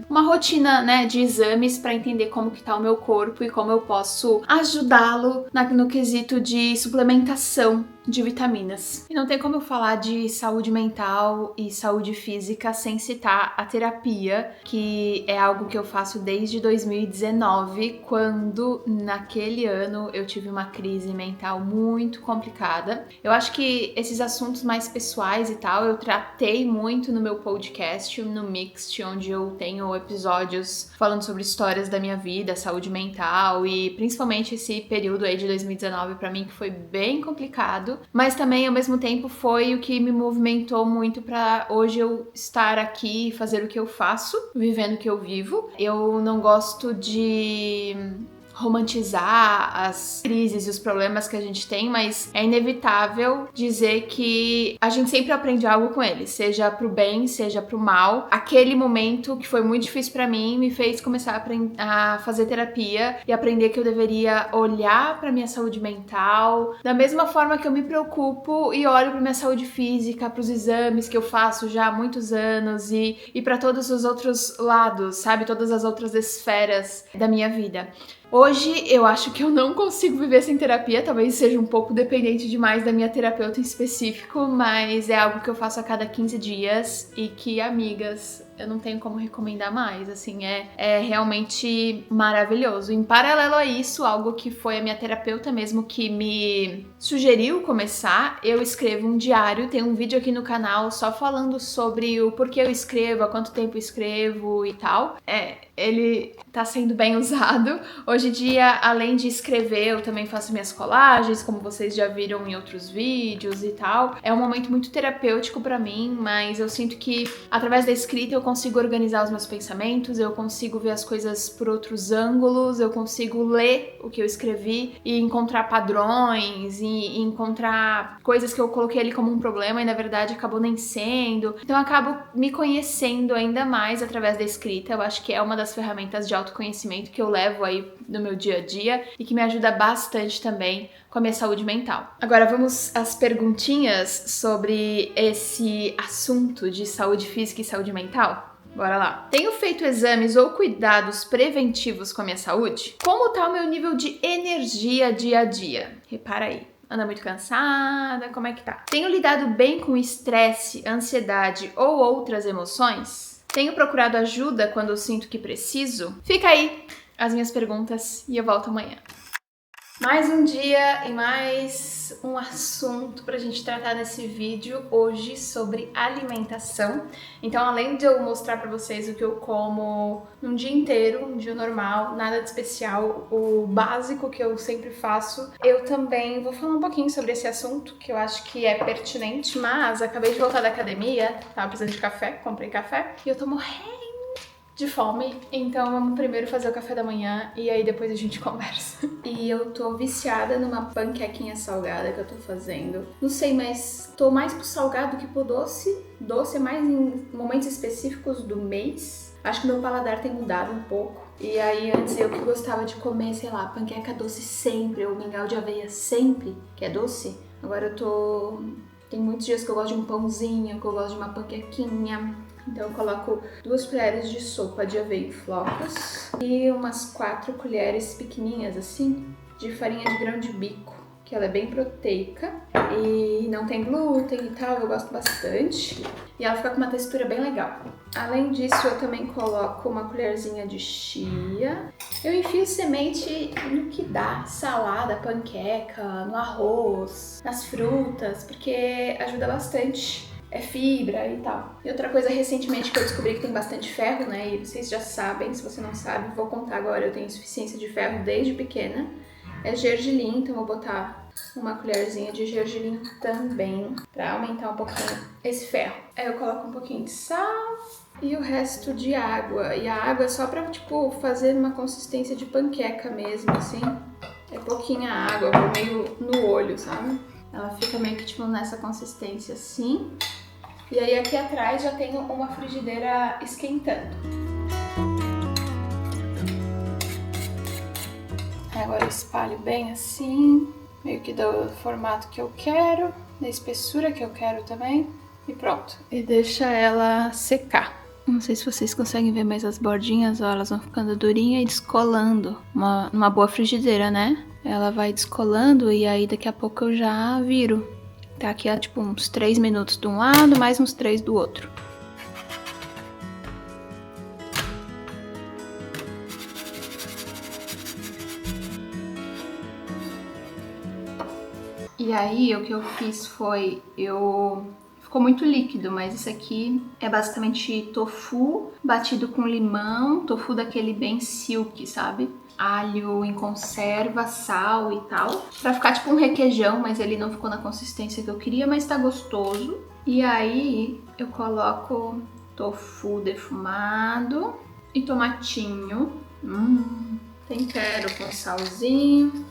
uma rotina, né, de exames para entender como que tá o meu corpo e como eu posso ajudá-lo no quesito de suplementação de vitaminas. E não tem como eu falar de saúde mental e saúde física sem citar a terapia, que é algo que eu faço desde 2019, quando naquele ano eu tive uma crise mental muito complicada. Eu acho que esses assuntos mais pessoais e tal, eu tratei muito no meu podcast, no Mixed, onde eu tenho episódios falando sobre histórias da minha vida, saúde mental e principalmente esse período aí de 2019 pra mim que foi bem complicado. Mas também, ao mesmo tempo, foi o que me movimentou muito para hoje eu estar aqui e fazer o que eu faço, vivendo o que eu vivo. Eu não gosto de romantizar as crises e os problemas que a gente tem, mas é inevitável dizer que a gente sempre aprende algo com eles, seja pro bem, seja pro mal. Aquele momento que foi muito difícil pra mim me fez começar a fazer terapia e aprender que eu deveria olhar pra minha saúde mental da mesma forma que eu me preocupo e olho pra minha saúde física, pros exames que eu faço já há muitos anos e pra todos os outros lados, sabe? Todas as outras esferas da minha vida. Hoje eu acho que eu não consigo viver sem terapia, talvez seja um pouco dependente demais da minha terapeuta em específico, mas é algo que eu faço a cada 15 dias e que, amigas, eu não tenho como recomendar mais, assim, é realmente maravilhoso. Em paralelo a isso, algo que foi a minha terapeuta mesmo que me sugeriu começar, eu escrevo um diário, tem um vídeo aqui no canal só falando sobre o porquê eu escrevo, há quanto tempo eu escrevo e tal. Ele tá sendo bem usado. Hoje em dia, além de escrever, eu também faço minhas colagens, como vocês já viram em outros vídeos e tal. É um momento muito terapêutico pra mim, mas eu sinto que através da escrita eu consigo organizar os meus pensamentos, eu consigo ver as coisas por outros ângulos, eu consigo ler o que eu escrevi e encontrar padrões e encontrar coisas que eu coloquei ali como um problema e na verdade acabou nem sendo. Então eu acabo me conhecendo ainda mais através da escrita. Eu acho que é uma das ferramentas de autoconhecimento que eu levo aí no meu dia a dia e que me ajuda bastante também com a minha saúde mental. Agora vamos às perguntinhas sobre esse assunto de saúde física e saúde mental? Bora lá. Tenho feito exames ou cuidados preventivos com a minha saúde? Como tá o meu nível de energia dia a dia? Repara aí. Anda muito cansada? Como é que tá? Tenho lidado bem com estresse, ansiedade ou outras emoções? Tenho procurado ajuda quando eu sinto que preciso? Fica aí as minhas perguntas e eu volto amanhã. Mais um dia e mais um assunto pra gente tratar nesse vídeo hoje sobre alimentação. Então, além de eu mostrar pra vocês o que eu como num dia inteiro, um dia normal, nada de especial, o básico que eu sempre faço, eu também vou falar um pouquinho sobre esse assunto que eu acho que é pertinente, mas acabei de voltar da academia, tava precisando de café, comprei café e eu tô morrendo de fome, então vamos primeiro fazer o café da manhã e aí depois a gente conversa. E eu tô viciada numa panquequinha salgada que eu tô fazendo. Não sei, mas tô mais pro salgado que pro doce. Doce é mais em momentos específicos do mês. Acho que meu paladar tem mudado um pouco. E aí antes eu que gostava de comer, sei lá, panqueca doce sempre, ou mingau de aveia sempre, que é doce. Agora eu tô... Tem muitos dias que eu gosto de um pãozinho, que eu gosto de uma panquequinha. Então eu coloco 2 colheres de sopa de aveia em flocos e umas 4 colheres pequenininhas assim de farinha de grão de bico, que ela é bem proteica e não tem glúten e tal, eu gosto bastante. E ela fica com uma textura bem legal. Além disso, eu também coloco uma colherzinha de chia. Eu enfio semente no que dá, salada, panqueca, no arroz, nas frutas, porque ajuda bastante. é fibra e tal. E outra coisa recentemente que eu descobri que tem bastante ferro, né? E vocês já sabem, se você não sabe, vou contar agora, eu tenho insuficiência de ferro desde pequena. É gergelim, então vou botar uma colherzinha de gergelim também pra aumentar um pouquinho esse ferro. Aí eu coloco um pouquinho de sal e o resto de água. E a água é só pra, tipo, fazer uma consistência de panqueca mesmo, assim. É pouquinha água, vou meio no olho, sabe? Ela fica meio que, tipo, nessa consistência assim. E aí aqui atrás já tenho uma frigideira esquentando. Agora eu espalho bem assim, meio que do formato que eu quero, da espessura que eu quero também. E pronto. E deixa ela secar. Não sei se vocês conseguem ver, mas as bordinhas, ó, elas vão ficando durinhas e descolando. Numa boa frigideira, né? Ela vai descolando e aí daqui a pouco eu já viro. Tá aqui, ó, tipo uns 3 minutos de um lado, mais uns 3 do outro. E aí o que eu fiz foi, ficou muito líquido, mas isso aqui é basicamente tofu batido com limão, tofu daquele bem silk, sabe? Alho em conserva, sal e tal, pra ficar tipo um requeijão, mas ele não ficou na consistência que eu queria, mas tá gostoso. E aí eu coloco tofu defumado e tomatinho, tempero com salzinho,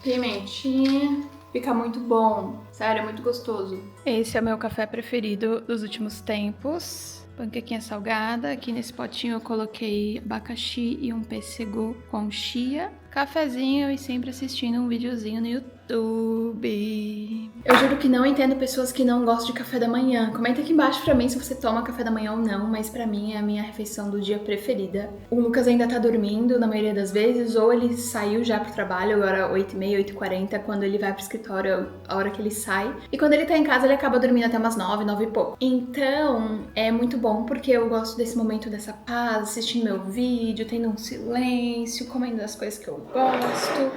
pimentinha. Fica muito bom, sério, é muito gostoso. Esse é o meu café preferido dos últimos tempos. Panquequinha salgada, aqui nesse potinho eu coloquei abacaxi e um pêssego com chia. Cafezinho e sempre assistindo um videozinho no YouTube. Eu juro que não entendo pessoas que não gostam de café da manhã. Comenta aqui embaixo pra mim se você toma café da manhã ou não, mas pra mim é a minha refeição do dia preferida. O Lucas ainda tá dormindo na maioria das vezes, ou ele saiu já pro trabalho, agora 8h30, 8h40, quando ele vai pro escritório, a hora que ele sai. E quando ele tá em casa, ele acaba dormindo até umas 9, 9 e pouco. Então, é muito bom, porque eu gosto desse momento, dessa paz, assistindo meu vídeo, tendo um silêncio, comendo as coisas que eu gosto.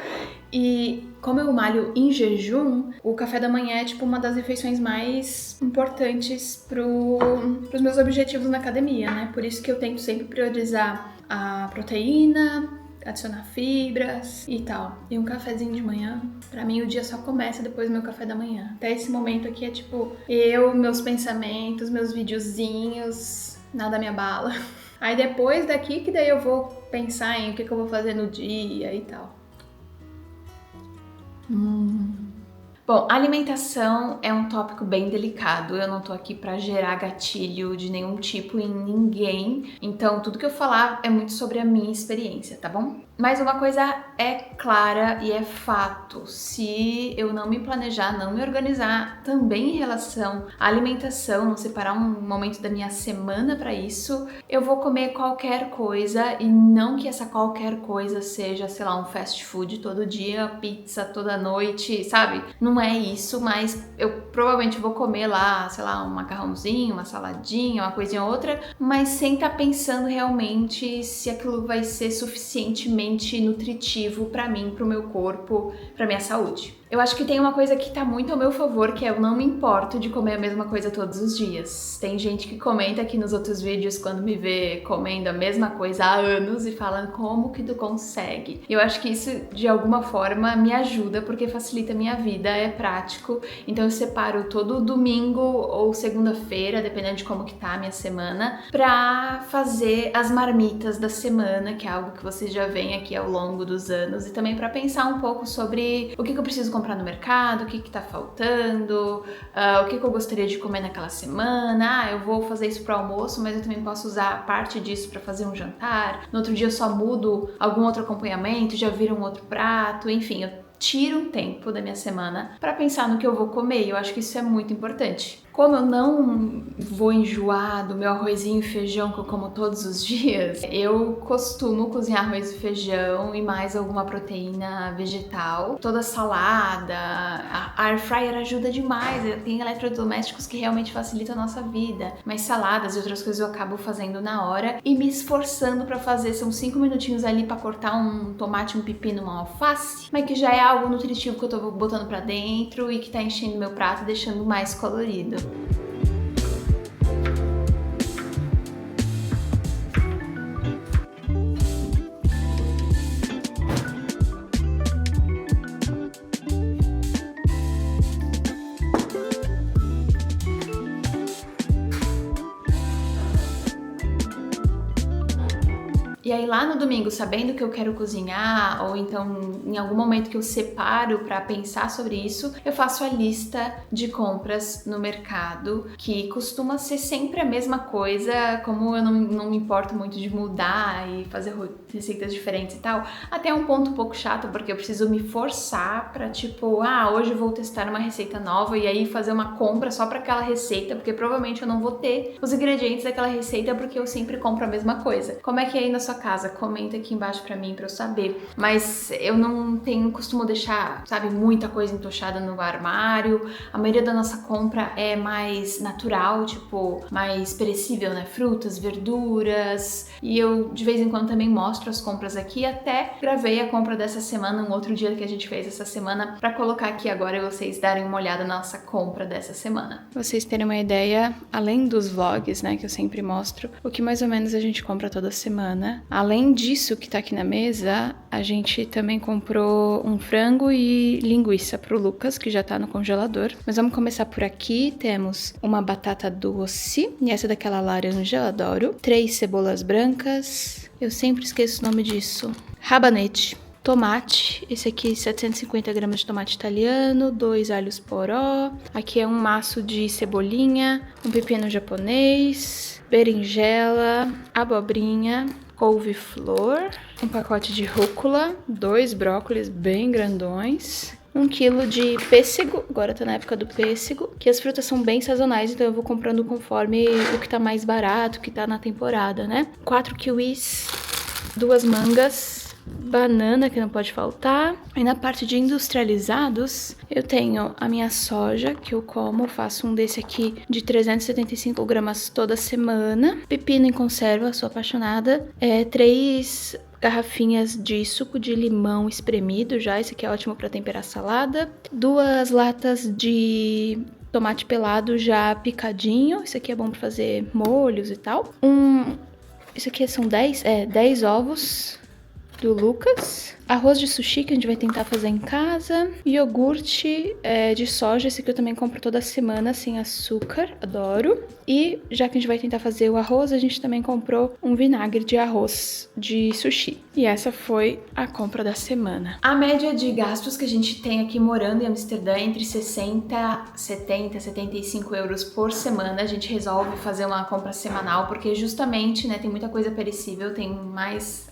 E como eu malho em jejum, o café da manhã é tipo uma das refeições mais importantes pros meus objetivos na academia, né? Por isso que eu tento sempre priorizar a proteína, adicionar fibras e tal. E um cafezinho de manhã, pra mim o dia só começa depois do meu café da manhã. Até esse momento aqui é tipo meus pensamentos, meus videozinhos, nada me abala. Aí depois daqui que daí eu vou pensar em o que eu vou fazer no dia e tal. Bom, alimentação é um tópico bem delicado, eu não tô aqui pra gerar gatilho de nenhum tipo em ninguém, então tudo que eu falar é muito sobre a minha experiência, tá bom? Mas uma coisa é clara e é fato, se eu não me planejar, não me organizar também em relação à alimentação, não separar um momento da minha semana pra isso, eu vou comer qualquer coisa e não que essa qualquer coisa seja, sei lá, um fast food todo dia, pizza toda noite, sabe? Não é isso, mas eu provavelmente vou comer lá, sei lá, um macarrãozinho, uma saladinha, uma coisinha ou outra, mas sem estar pensando realmente se aquilo vai ser suficientemente nutritivo pra mim, pro meu corpo, pra minha saúde. Eu acho que tem uma coisa que tá muito ao meu favor, que é eu não me importo de comer a mesma coisa todos os dias. Tem gente que comenta aqui nos outros vídeos quando me vê comendo a mesma coisa há anos e fala como que tu consegue. Eu acho que isso de alguma forma me ajuda porque facilita a minha vida, é prático. Então eu separo todo domingo ou segunda-feira, dependendo de como que tá a minha semana, pra fazer as marmitas da semana, que é algo que vocês já veem aqui ao longo dos anos, e também pra pensar um pouco sobre o que eu preciso comprar no mercado, o que tá faltando, o que eu gostaria de comer naquela semana. Eu vou fazer isso pro almoço, mas eu também posso usar parte disso pra fazer um jantar. No outro dia eu só mudo algum outro acompanhamento, já vira um outro prato, enfim, eu tiro um tempo da minha semana pra pensar no que eu vou comer, e eu acho que isso é muito importante. Como eu não vou enjoar do meu arrozinho e feijão que eu como todos os dias, eu costumo cozinhar arroz e feijão e mais alguma proteína vegetal. Toda salada, a air fryer ajuda demais, tem eletrodomésticos que realmente facilitam a nossa vida. Mas saladas e outras coisas eu acabo fazendo na hora e me esforçando pra fazer. São 5 minutinhos ali pra cortar um tomate, um pepino, uma alface, mas que já é algo nutritivo que eu tô botando pra dentro e que tá enchendo meu prato e deixando mais colorido. aí lá no domingo, sabendo que eu quero cozinhar, ou então em algum momento que eu separo pra pensar sobre isso, eu faço a lista de compras no mercado, que costuma ser sempre a mesma coisa, como eu não me importo muito de mudar e fazer receitas diferentes e tal, até um ponto um pouco chato, porque eu preciso me forçar pra tipo, hoje eu vou testar uma receita nova e aí fazer uma compra só pra aquela receita, porque provavelmente eu não vou ter os ingredientes daquela receita porque eu sempre compro a mesma coisa. Como é que é aí na sua casa? Comenta aqui embaixo pra mim, pra eu saber. Mas eu não costumo deixar, sabe, muita coisa entochada no armário. A maioria da nossa compra é mais natural, tipo, mais perecível, né? Frutas, verduras. E eu, de vez em quando, também mostro as compras aqui. Até gravei a compra dessa semana, um outro dia que a gente fez essa semana, pra colocar aqui agora e vocês darem uma olhada na nossa compra dessa semana. Pra vocês terem uma ideia, além dos vlogs, né, que eu sempre mostro, o que mais ou menos a gente compra toda semana. Além disso que tá aqui na mesa, a gente também comprou um frango e linguiça pro Lucas, que já tá no congelador. Mas vamos começar por aqui. Temos uma batata doce, e essa daquela laranja, eu adoro. 3 cebolas brancas, eu sempre esqueço o nome disso. Rabanete. Tomate, esse aqui 750 gramas de tomate italiano, 2 alhos poró, aqui é um maço de cebolinha, um pepino japonês, berinjela, abobrinha, couve-flor, um pacote de rúcula, 2 brócolis bem grandões, 1 quilo de pêssego, agora tá na época do pêssego, que as frutas são bem sazonais, então eu vou comprando conforme o que tá mais barato, o que tá na temporada, né? 4 kiwis, 2 mangas, banana que não pode faltar. E na parte de industrializados, eu tenho a minha soja que eu como, faço um desse aqui de 375 gramas toda semana. Pepino em conserva, sou apaixonada. 3 garrafinhas de suco de limão espremido já, esse aqui é ótimo para temperar salada. 2 latas de tomate pelado já picadinho, esse aqui é bom para fazer molhos e tal. Isso aqui são 10 ovos do Lucas. Arroz de sushi que a gente vai tentar fazer em casa. Iogurte de soja, esse aqui eu também compro toda semana, sem açúcar, adoro. E já que a gente vai tentar fazer o arroz, a gente também comprou um vinagre de arroz de sushi. E essa foi a compra da semana. A média de gastos que a gente tem aqui morando em Amsterdã é entre 60, 70, 75 euros por semana. A gente resolve fazer uma compra semanal, porque justamente, né, tem muita coisa perecível,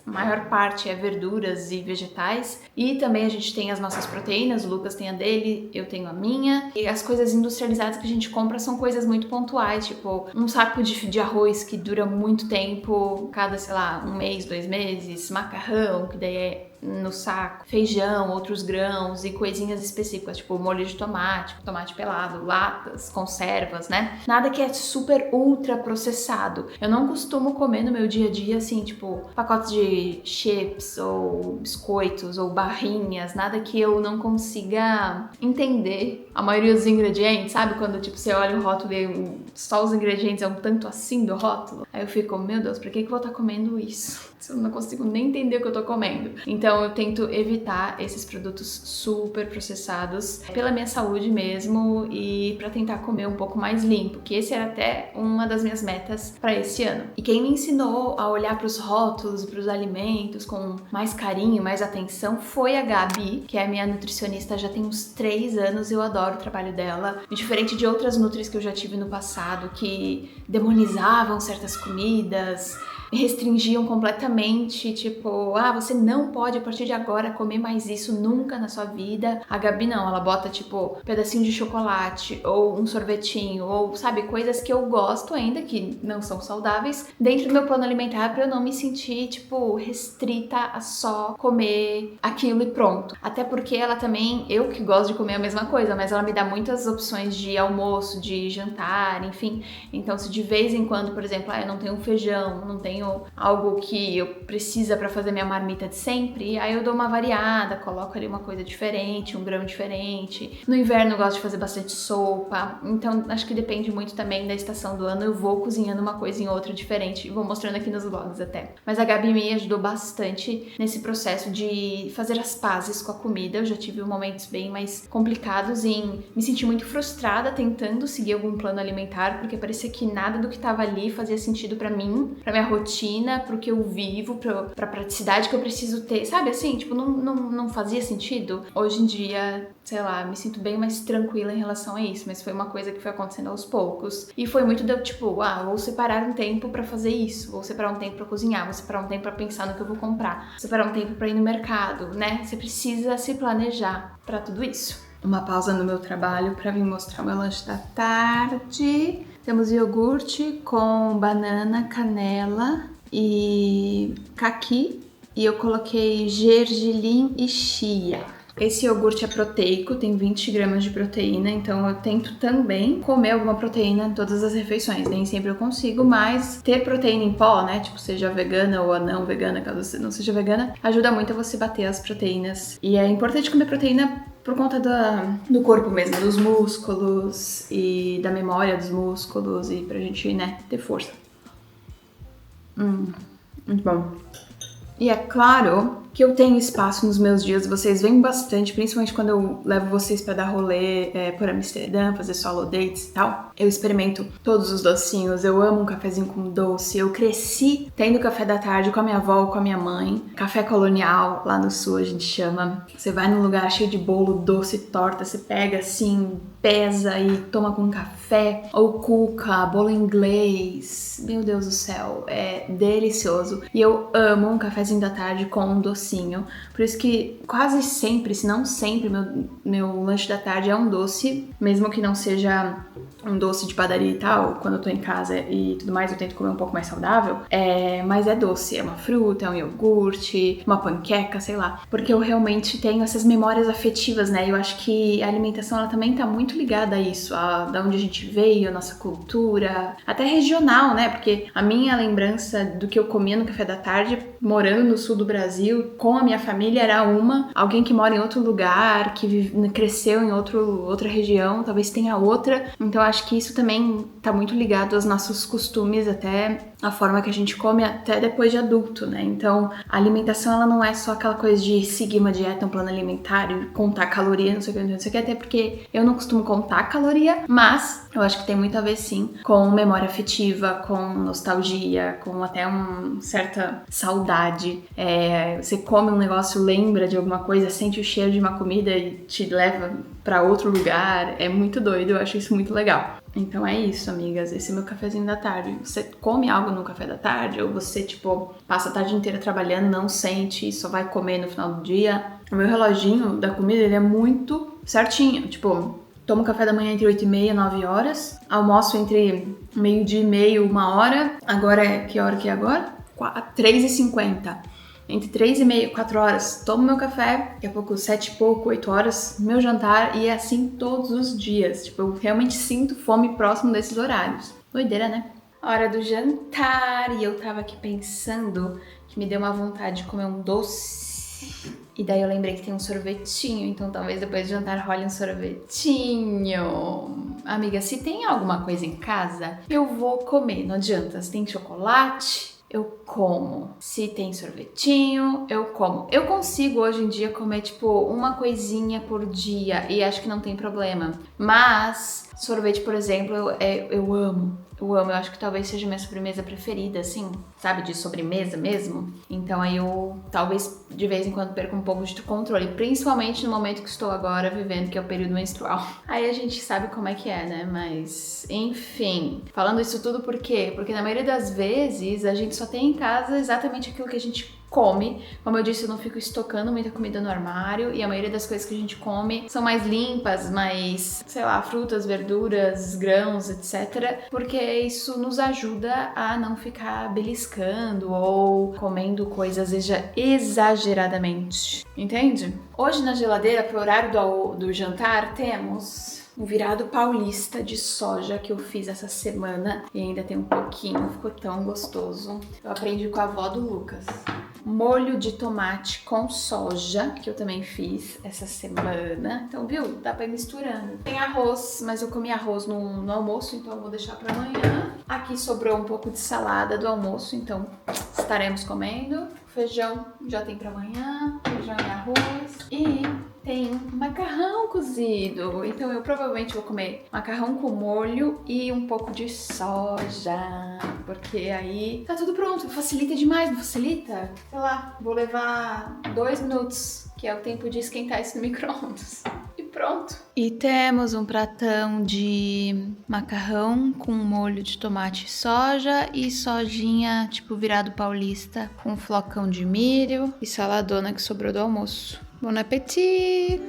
maior parte é verduras e vegetais, e também a gente tem as nossas proteínas, o Lucas tem a dele, eu tenho a minha, e as coisas industrializadas que a gente compra são coisas muito pontuais, tipo um saco de arroz que dura muito tempo, cada, sei lá, 1 mês, 2 meses, macarrão, que daí é no saco, feijão, outros grãos e coisinhas específicas, tipo molho de tomate, tomate pelado, latas, conservas, né? Nada que é super ultra processado. Eu não costumo comer no meu dia a dia, assim, tipo, pacotes de chips ou biscoitos ou barrinhas, nada que eu não consiga entender a maioria dos ingredientes, sabe? Quando, tipo, você olha o rótulo e só os ingredientes é um tanto assim do rótulo. Aí eu fico, meu Deus, pra que eu vou estar comendo isso? Eu não consigo nem entender o que eu tô comendo. Então eu tento evitar esses produtos super processados pela minha saúde mesmo e pra tentar comer um pouco mais limpo, que esse era até uma das minhas metas pra esse ano. E quem me ensinou a olhar pros rótulos e pros alimentos com mais carinho, mais atenção, foi a Gabi, que é a minha nutricionista já tem uns 3 anos, eu adoro o trabalho dela. E diferente de outras nutris que eu já tive no passado, que demonizavam certas comidas, restringiam completamente, tipo, você não pode a partir de agora comer mais isso nunca na sua vida. A Gabi não, ela bota tipo pedacinho de chocolate ou um sorvetinho ou, sabe, coisas que eu gosto ainda, que não são saudáveis, dentro do meu plano alimentar pra eu não me sentir, tipo, restrita a só comer aquilo e pronto. Até porque ela também, eu que gosto de comer a mesma coisa, mas ela me dá muitas opções de almoço, de jantar, enfim. Então se de vez em quando, por exemplo, eu não tenho feijão, não tenho algo que eu precisa para fazer minha marmita de sempre, aí eu dou uma variada, coloco ali uma coisa diferente, um grão diferente. No inverno eu gosto de fazer bastante sopa, então acho que depende muito também da estação do ano, eu vou cozinhando uma coisa em outra diferente, vou mostrando aqui nos vlogs até. Mas a Gabi me ajudou bastante nesse processo de fazer as pazes com a comida. Eu já tive momentos bem mais complicados em me sentir muito frustrada tentando seguir algum plano alimentar, porque parecia que nada do que tava ali fazia sentido para mim, pra minha rotina, rotina, pro que eu vivo, pra praticidade que eu preciso ter, sabe assim? Tipo, não fazia sentido. Hoje em dia, sei lá, me sinto bem mais tranquila em relação a isso, mas foi uma coisa que foi acontecendo aos poucos. E foi muito tipo, vou separar um tempo pra fazer isso, vou separar um tempo pra cozinhar, vou separar um tempo pra pensar no que eu vou comprar, vou separar um tempo pra ir no mercado, né? Você precisa se planejar pra tudo isso. Uma pausa no meu trabalho pra vir mostrar meu lanche da tarde. Temos iogurte com banana, canela e caqui. E eu coloquei gergelim e chia. Esse iogurte é proteico, tem 20 gramas de proteína, então eu tento também comer alguma proteína em todas as refeições. Nem sempre eu consigo, mas ter proteína em pó, né? Tipo, seja vegana ou não vegana, caso você não seja vegana, ajuda muito a você bater as proteínas. E é importante comer proteína por conta do corpo mesmo, dos músculos e da memória dos músculos e pra gente, né, ter força. Muito bom. E é claro que eu tenho espaço nos meus dias, vocês vêm bastante, principalmente quando eu levo vocês pra dar rolê por Amsterdã, fazer solo dates e tal. Eu experimento todos os docinhos, eu amo um cafezinho com doce, eu cresci tendo café da tarde com a minha avó, com a minha mãe, café colonial, lá no sul a gente chama. Você vai num lugar cheio de bolo, doce, torta, você pega assim, pesa e toma com café, ou cuca, bolo inglês, meu Deus do céu, é delicioso. E eu amo um cafezinho da tarde com um docinho. Por isso que quase sempre, se não sempre, meu lanche da tarde é um doce, mesmo que não seja um doce de padaria e tal, quando eu tô em casa e tudo mais, eu tento comer um pouco mais saudável, mas é doce, é uma fruta, é um iogurte, uma panqueca, sei lá, porque eu realmente tenho essas memórias afetivas, né, eu acho que a alimentação, ela também tá muito ligada a isso, da onde a gente veio, a nossa cultura, até regional, né, porque a minha lembrança do que eu comia no café da tarde, morando no sul do Brasil, com a minha família, era alguém que mora em outro lugar, que cresceu em outra região, talvez tenha outra, então acho que isso também tá muito ligado aos nossos costumes, até a forma que a gente come até depois de adulto, né? Então, a alimentação, ela não é só aquela coisa de seguir uma dieta, um plano alimentar e contar caloria, não sei o que, até porque eu não costumo contar caloria, mas eu acho que tem muito a ver, sim, com memória afetiva, com nostalgia, com até uma certa saudade. Você come um negócio, lembra de alguma coisa, sente o cheiro de uma comida e te leva pra outro lugar, é muito doido, eu acho isso muito legal. Então é isso, amigas, esse é meu cafezinho da tarde. Você come algo no café da tarde ou você, tipo, passa a tarde inteira trabalhando, não sente e só vai comer no final do dia? O meu reloginho da comida, ele é muito certinho, tipo, tomo café da manhã entre 8h30 e 9 horas, almoço entre meio-dia e meio, 1h, agora que hora que é agora? 3h50. Entre 3h30 e 4 horas, tomo meu café, daqui a pouco 7 e pouco, 8 horas, meu jantar, e é assim todos os dias. Tipo, eu realmente sinto fome próximo desses horários. Doideira, né? Hora do jantar, e eu tava aqui pensando que me deu uma vontade de comer um doce. E daí eu lembrei que tem um sorvetinho, então talvez depois do jantar role um sorvetinho. Amiga, se tem alguma coisa em casa, eu vou comer, não adianta. Se tem chocolate, eu como. Se tem sorvetinho, eu como. Eu consigo hoje em dia comer, tipo, uma coisinha por dia e acho que não tem problema. Mas sorvete, por exemplo, eu amo. Eu acho que talvez seja minha sobremesa preferida, assim, sabe? De sobremesa mesmo. Então aí eu talvez de vez em quando perco um pouco de controle, principalmente no momento que estou agora vivendo, que é o período menstrual. Aí a gente sabe como é que é, né? Mas, enfim, falando isso tudo por quê? Porque na maioria das vezes a gente só tem em casa exatamente aquilo que a gente come. Como eu disse, eu não fico estocando muita comida no armário e a maioria das coisas que a gente come são mais limpas, mais, sei lá, frutas, verduras, grãos, etc. Porque isso nos ajuda a não ficar beliscando ou comendo coisas exageradamente. Entende? Hoje na geladeira, pro horário do jantar, temos um virado paulista de soja que eu fiz essa semana e ainda tem um pouquinho, ficou tão gostoso. Eu aprendi com a avó do Lucas. Molho de tomate com soja, que eu também fiz essa semana. Então, viu? Dá pra ir misturando. Tem arroz, mas eu comi arroz no almoço, então eu vou deixar pra amanhã. Aqui sobrou um pouco de salada do almoço, então estaremos comendo. Feijão já tem pra amanhã, feijão e arroz. E tem macarrão cozido. Então eu provavelmente vou comer macarrão com molho e um pouco de soja. Porque aí tá tudo pronto. Facilita demais, não facilita? Sei lá, vou levar 2 minutos, que é o tempo de esquentar isso no micro-ondas. E pronto. E temos um pratão de macarrão com molho de tomate e soja e sojinha tipo virado paulista com um flocão de milho e saladona que sobrou do almoço. Bon appétit!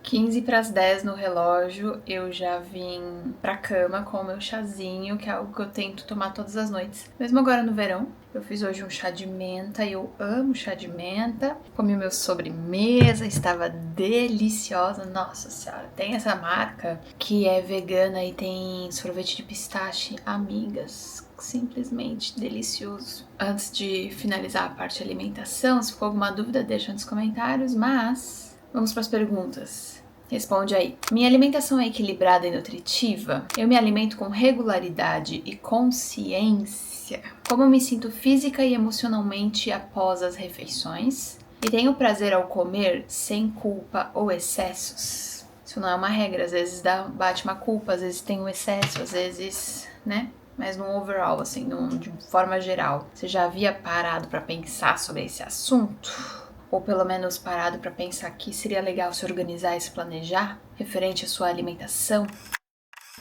Quinze para as 10 no relógio, eu já vim pra cama com o meu chazinho, que é algo que eu tento tomar todas as noites. Mesmo agora no verão, eu fiz hoje um chá de menta e eu amo chá de menta. Comi meu sobremesa, estava deliciosa. Nossa senhora, tem essa marca que é vegana e tem sorvete de pistache, amigas. Simplesmente delicioso. Antes de finalizar a parte de alimentação, se ficou alguma dúvida, deixa nos comentários, mas vamos para as perguntas. Responde aí. Minha alimentação é equilibrada e nutritiva? Eu me alimento com regularidade e consciência? Como eu me sinto física e emocionalmente após as refeições? E tenho prazer ao comer sem culpa ou excessos? Isso não é uma regra, às vezes bate uma culpa, às vezes tem um excesso, às vezes, né? Mas no overall, assim, de forma geral. Você já havia parado para pensar sobre esse assunto? Ou pelo menos parado para pensar que seria legal se organizar e se planejar referente à sua alimentação?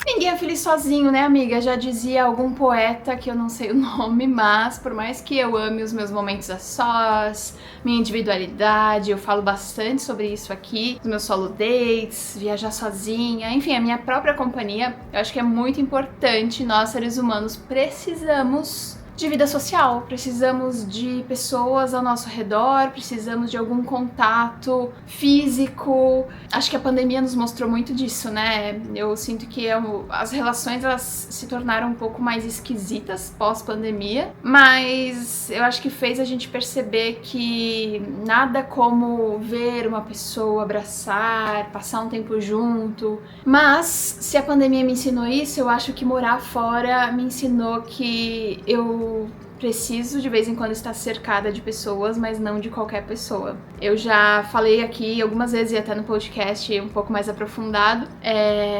Ninguém é feliz sozinho, né, amiga? Já dizia algum poeta que eu não sei o nome, mas por mais que eu ame os meus momentos a sós, minha individualidade, eu falo bastante sobre isso aqui, os meus solo dates, viajar sozinha, enfim, a minha própria companhia, eu acho que é muito importante. Nós, seres humanos, precisamos de vida social, precisamos de pessoas ao nosso redor, precisamos de algum contato físico. Acho que a pandemia nos mostrou muito disso, né? Eu sinto que as relações elas se tornaram um pouco mais esquisitas pós-pandemia, mas eu acho que fez a gente perceber que nada como ver uma pessoa, abraçar, passar um tempo junto. Mas se a pandemia me ensinou isso, eu acho que morar fora me ensinou que eu preciso de vez em quando estar cercada de pessoas, mas não de qualquer pessoa. Eu já falei aqui algumas vezes e até no podcast um pouco mais aprofundado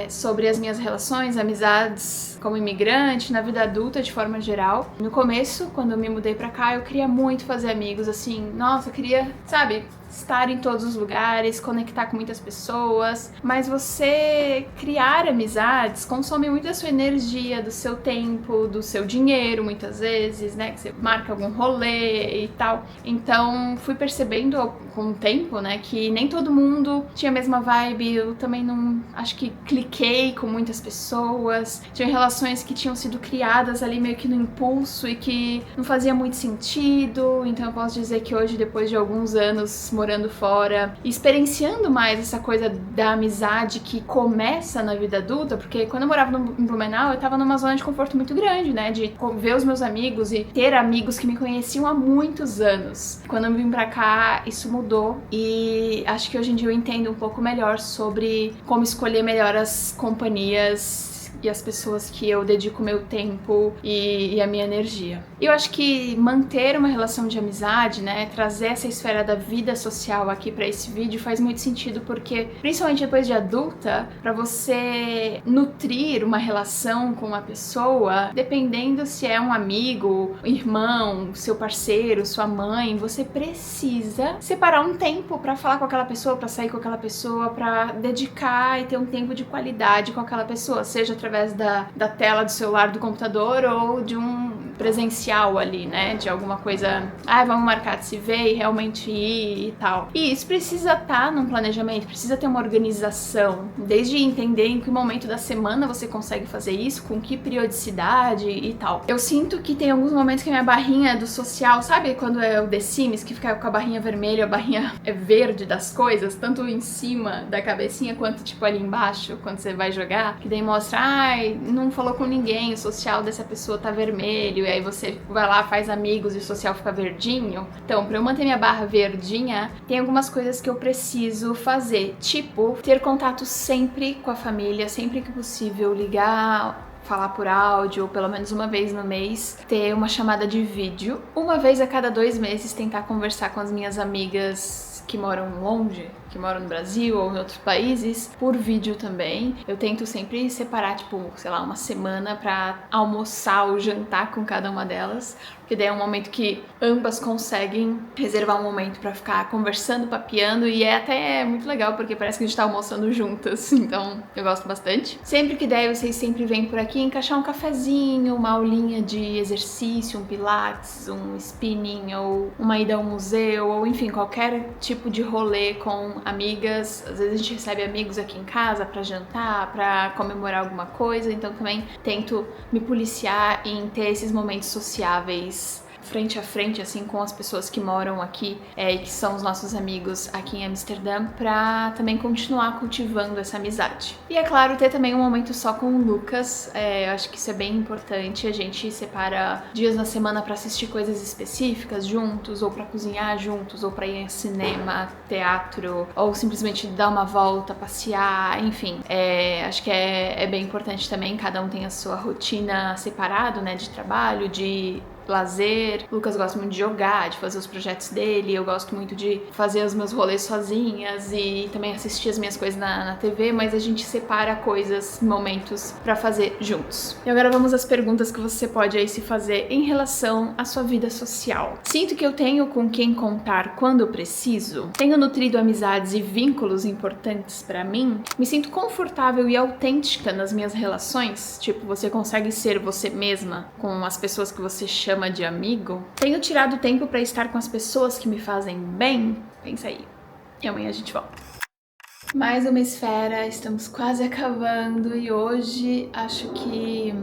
sobre as minhas relações, amizades como imigrante, na vida adulta de forma geral. No começo, quando eu me mudei pra cá, eu queria muito fazer amigos, assim, nossa, eu queria, sabe, estar em todos os lugares, conectar com muitas pessoas, mas você criar amizades consome muito da sua energia, do seu tempo, do seu dinheiro, muitas vezes, né, que você marca algum rolê e tal. Então, fui percebendo com o tempo, né, que nem todo mundo tinha a mesma vibe, eu também não, acho que cliquei com muitas pessoas, tinha relações que tinham sido criadas ali meio que no impulso e que não fazia muito sentido. Então eu posso dizer que hoje, depois de alguns anos morando fora, experienciando mais essa coisa da amizade que começa na vida adulta, porque quando eu morava em Blumenau, eu tava numa zona de conforto muito grande, né, de ver os meus amigos e ter amigos que me conheciam há muitos anos. Quando eu vim pra cá, isso mudou e acho que hoje em dia eu entendo um pouco melhor sobre como escolher melhor as companhias e as pessoas que eu dedico meu tempo e a minha energia. E eu acho que manter uma relação de amizade, né, trazer essa esfera da vida social aqui pra esse vídeo faz muito sentido, porque principalmente depois de adulta, pra você nutrir uma relação com uma pessoa, dependendo se é um amigo, irmão, seu parceiro, sua mãe, você precisa separar um tempo pra falar com aquela pessoa, pra sair com aquela pessoa, pra dedicar e ter um tempo de qualidade com aquela pessoa, seja através da tela do celular, do computador ou de um presencial ali, né, de alguma coisa, vamos marcar de se ver e realmente ir e tal. E isso precisa estar num planejamento, precisa ter uma organização, desde entender em que momento da semana você consegue fazer isso, com que periodicidade e tal. Eu sinto que tem alguns momentos que a minha barrinha do social, sabe quando é o The Sims, que fica com a barrinha vermelha, a barrinha é verde das coisas, tanto em cima da cabecinha quanto tipo ali embaixo, quando você vai jogar, que daí mostra, não falou com ninguém, o social dessa pessoa tá vermelho, e aí você vai lá, faz amigos e o social fica verdinho. Então, pra eu manter minha barra verdinha, tem algumas coisas que eu preciso fazer, tipo, ter contato sempre com a família, sempre que possível, ligar, falar por áudio, ou pelo menos uma vez no mês, ter uma chamada de vídeo. Uma vez a cada 2 meses tentar conversar com as minhas amigas que moram longe, que moram no Brasil ou em outros países, por vídeo também. Eu tento sempre separar, tipo, sei lá, uma semana pra almoçar ou jantar com cada uma delas, porque daí é um momento que ambas conseguem reservar um momento pra ficar conversando, papeando, e é até muito legal, porque parece que a gente tá almoçando juntas, então eu gosto bastante. Sempre que der, vocês sempre vêm por aqui encaixar um cafezinho, uma aulinha de exercício, um pilates, um spinning, ou uma ida ao museu, ou enfim, qualquer tipo de rolê com amigas. Às vezes a gente recebe amigos aqui em casa pra jantar, pra comemorar alguma coisa, então também tento me policiar em ter esses momentos sociáveis frente a frente, assim, com as pessoas que moram aqui e que são os nossos amigos aqui em Amsterdã, pra também continuar cultivando essa amizade. E é claro, ter também um momento só com o Lucas, eu acho que isso é bem importante. A gente separa dias na semana pra assistir coisas específicas juntos, ou pra cozinhar juntos, ou pra ir ao cinema, teatro, ou simplesmente dar uma volta, passear, enfim. Acho que é bem importante também, cada um tem a sua rotina separado, né, de trabalho, de lazer. O Lucas gosta muito de jogar, de fazer os projetos dele, eu gosto muito de fazer os meus rolês sozinhas e também assistir as minhas coisas na TV, mas a gente separa coisas, momentos pra fazer juntos. E agora vamos às perguntas que você pode aí se fazer em relação à sua vida social. Sinto que eu tenho com quem contar quando eu preciso? Tenho nutrido amizades e vínculos importantes pra mim? Me sinto confortável e autêntica nas minhas relações? Tipo, você consegue ser você mesma com as pessoas que você chama de amigo? Tenho tirado tempo pra estar com as pessoas que me fazem bem? Pensa aí. E amanhã a gente volta. Mais uma esfera, estamos quase acabando e hoje acho que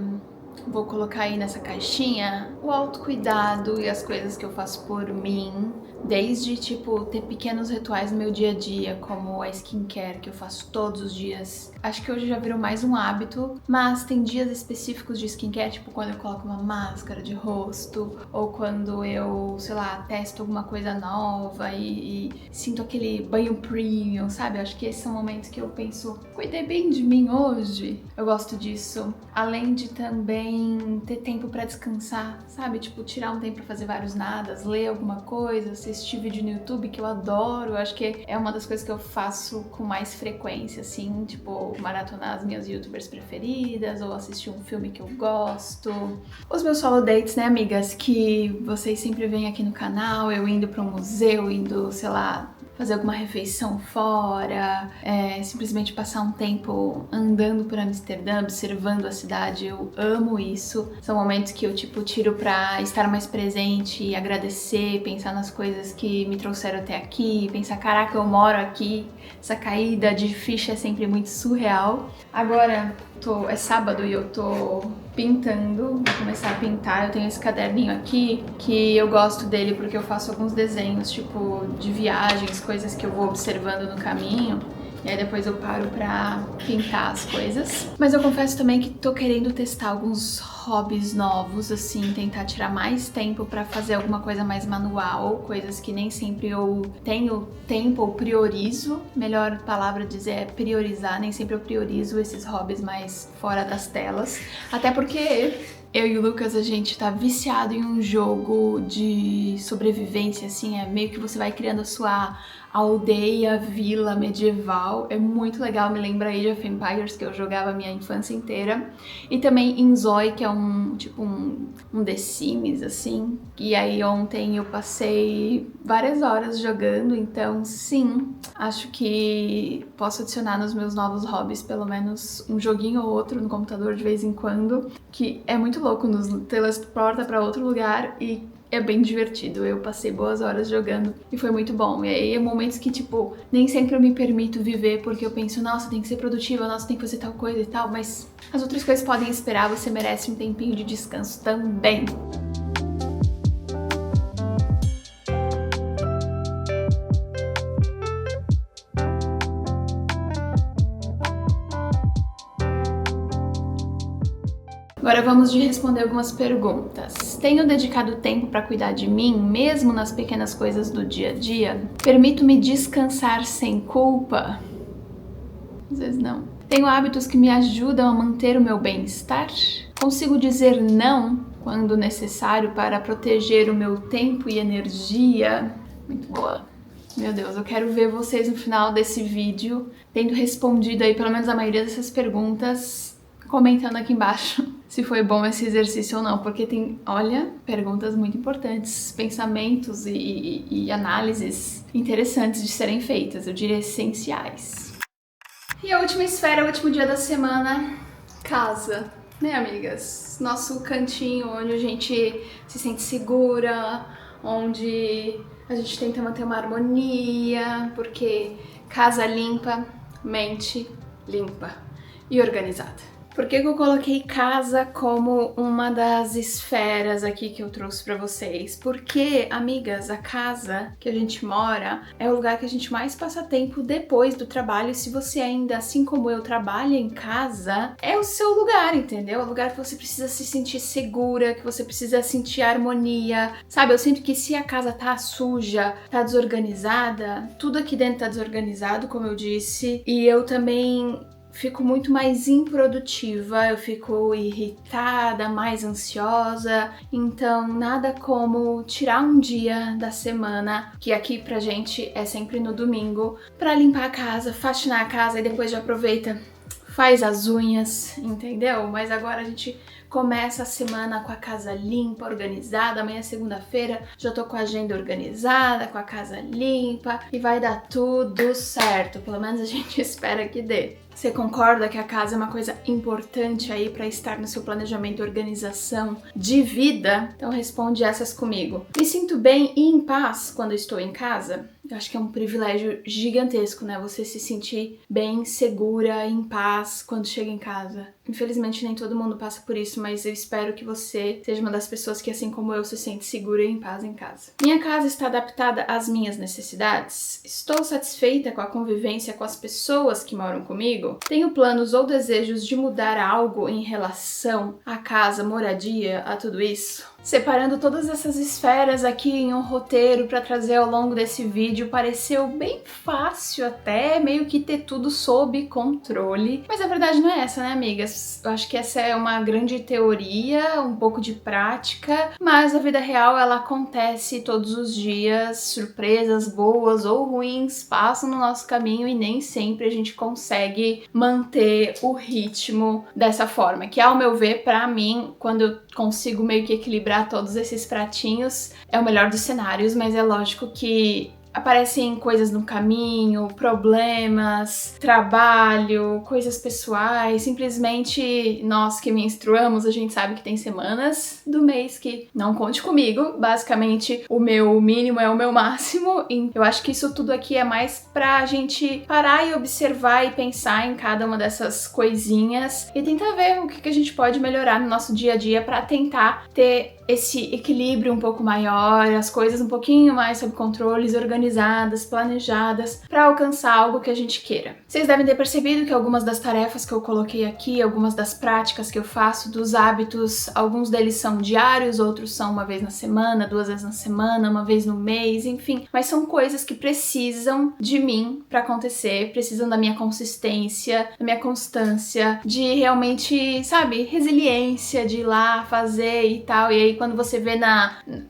vou colocar aí nessa caixinha o autocuidado e as coisas que eu faço por mim, desde, tipo, ter pequenos rituais no meu dia a dia, como a skincare que eu faço todos os dias. Acho que hoje já virou mais um hábito, mas tem dias específicos de skincare, tipo quando eu coloco uma máscara de rosto, ou quando eu, sei lá, testo alguma coisa nova e sinto aquele banho premium, sabe? Acho que esses são momentos que eu penso, cuidei bem de mim hoje. Eu gosto disso. Além de também ter tempo pra descansar, sabe? Tipo, tirar um tempo pra fazer vários nadas, ler alguma coisa, assistir vídeo no YouTube, que eu adoro. Eu acho que é uma das coisas que eu faço com mais frequência, assim, tipo, maratonar as minhas youtubers preferidas, ou assistir um filme que eu gosto. Os meus solo dates, né, amigas, que vocês sempre veem aqui no canal, eu indo pra um museu, indo, sei lá, fazer alguma refeição fora, simplesmente passar um tempo andando por Amsterdã, observando a cidade. Eu amo isso. São momentos que eu, tipo, tiro pra estar mais presente e agradecer, pensar nas coisas que me trouxeram até aqui, pensar, caraca, eu moro aqui. Essa caída de ficha é sempre muito surreal. Agora é sábado e eu tô pintando, vou começar a pintar. Eu tenho esse caderninho aqui, que eu gosto dele porque eu faço alguns desenhos, tipo, de viagens, coisas que eu vou observando no caminho. E aí depois eu paro pra pintar as coisas. Mas eu confesso também que tô querendo testar alguns hobbies novos, assim, tentar tirar mais tempo pra fazer alguma coisa mais manual, coisas que nem sempre eu tenho tempo ou priorizo. Melhor palavra dizer é priorizar, nem sempre eu priorizo esses hobbies mais fora das telas. Até porque eu e o Lucas, a gente tá viciado em um jogo de sobrevivência, assim, meio que você vai criando a sua aldeia, vila medieval. É muito legal, me lembra Age of Empires, que eu jogava a minha infância inteira. E também Inzoi, que é um The Sims, assim. E aí ontem eu passei várias horas jogando, então sim, acho que posso adicionar nos meus novos hobbies pelo menos um joguinho ou outro no computador de vez em quando, que é muito louco, nos teleporta pra outro lugar e é bem divertido. Eu passei boas horas jogando e foi muito bom. E aí é momentos que, tipo, nem sempre eu me permito viver porque eu penso, nossa, tem que ser produtiva, nossa, tem que fazer tal coisa e tal, mas as outras coisas podem esperar, você merece um tempinho de descanso também. Agora vamos de responder algumas perguntas. Tenho dedicado tempo para cuidar de mim, mesmo nas pequenas coisas do dia a dia? Permito-me descansar sem culpa? Às vezes não. Tenho hábitos que me ajudam a manter o meu bem-estar? Consigo dizer não quando necessário para proteger o meu tempo e energia? Muito boa. Meu Deus, eu quero ver vocês no final desse vídeo tendo respondido aí pelo menos a maioria dessas perguntas, comentando aqui embaixo se foi bom esse exercício ou não, porque tem, olha, perguntas muito importantes, pensamentos e análises interessantes de serem feitas, eu diria essenciais. E a última esfera, o último dia da semana, casa, né, amigas? Nosso cantinho onde a gente se sente segura, onde a gente tenta manter uma harmonia, porque casa limpa, mente limpa e organizada. Por que eu coloquei casa como uma das esferas aqui que eu trouxe pra vocês? Porque, amigas, a casa que a gente mora é o lugar que a gente mais passa tempo depois do trabalho. E se você ainda, assim como eu, trabalha em casa, é o seu lugar, entendeu? É o lugar que você precisa se sentir segura, que você precisa sentir harmonia. Sabe, eu sinto que se a casa tá suja, tá desorganizada, tudo aqui dentro tá desorganizado, como eu disse, e eu também fico muito mais improdutiva, eu fico irritada, mais ansiosa, então nada como tirar um dia da semana, que aqui pra gente é sempre no domingo, pra limpar a casa, faxinar a casa e depois já aproveita, faz as unhas, entendeu? Mas agora a gente começa a semana com a casa limpa, organizada, amanhã é segunda-feira, já tô com a agenda organizada, com a casa limpa e vai dar tudo certo, pelo menos a gente espera que dê. Você concorda que a casa é uma coisa importante aí para estar no seu planejamento e organização de vida? Então responde essas comigo. Me sinto bem e em paz quando estou em casa? Eu acho que é um privilégio gigantesco, né? Você se sentir bem, segura, em paz quando chega em casa. Infelizmente nem todo mundo passa por isso, mas eu espero que você seja uma das pessoas que, assim como eu, se sente segura e em paz em casa. Minha casa está adaptada às minhas necessidades? Estou satisfeita com a convivência com as pessoas que moram comigo? Tenho planos ou desejos de mudar algo em relação à casa, moradia, a tudo isso? Separando todas essas esferas aqui em um roteiro para trazer ao longo desse vídeo, pareceu bem fácil até, meio que ter tudo sob controle. Mas a verdade não é essa, né, amigas? Eu acho que essa é uma grande teoria, um pouco de prática, mas a vida real ela acontece todos os dias, surpresas boas ou ruins passam no nosso caminho e nem sempre a gente consegue manter o ritmo dessa forma, que ao meu ver, pra mim, quando eu consigo meio que equilibrar todos esses pratinhos, é o melhor dos cenários, mas é lógico que aparecem coisas no caminho, problemas, trabalho, coisas pessoais, simplesmente nós que menstruamos, a gente sabe que tem semanas do mês que não conte comigo, basicamente o meu mínimo é o meu máximo, e eu acho que isso tudo aqui é mais pra gente parar e observar e pensar em cada uma dessas coisinhas e tentar ver o que a gente pode melhorar no nosso dia a dia pra tentar ter esse equilíbrio um pouco maior, as coisas um pouquinho mais sob controles, organizadas, planejadas, para alcançar algo que a gente queira. Vocês devem ter percebido que algumas das tarefas que eu coloquei aqui, algumas das práticas que eu faço, dos hábitos, alguns deles são diários, outros são uma vez na semana, 2 vezes na semana, uma vez no mês, enfim, mas são coisas que precisam de mim para acontecer, precisam da minha consistência, da minha constância, de realmente, sabe, resiliência, de ir lá fazer e tal, e aí quando você vê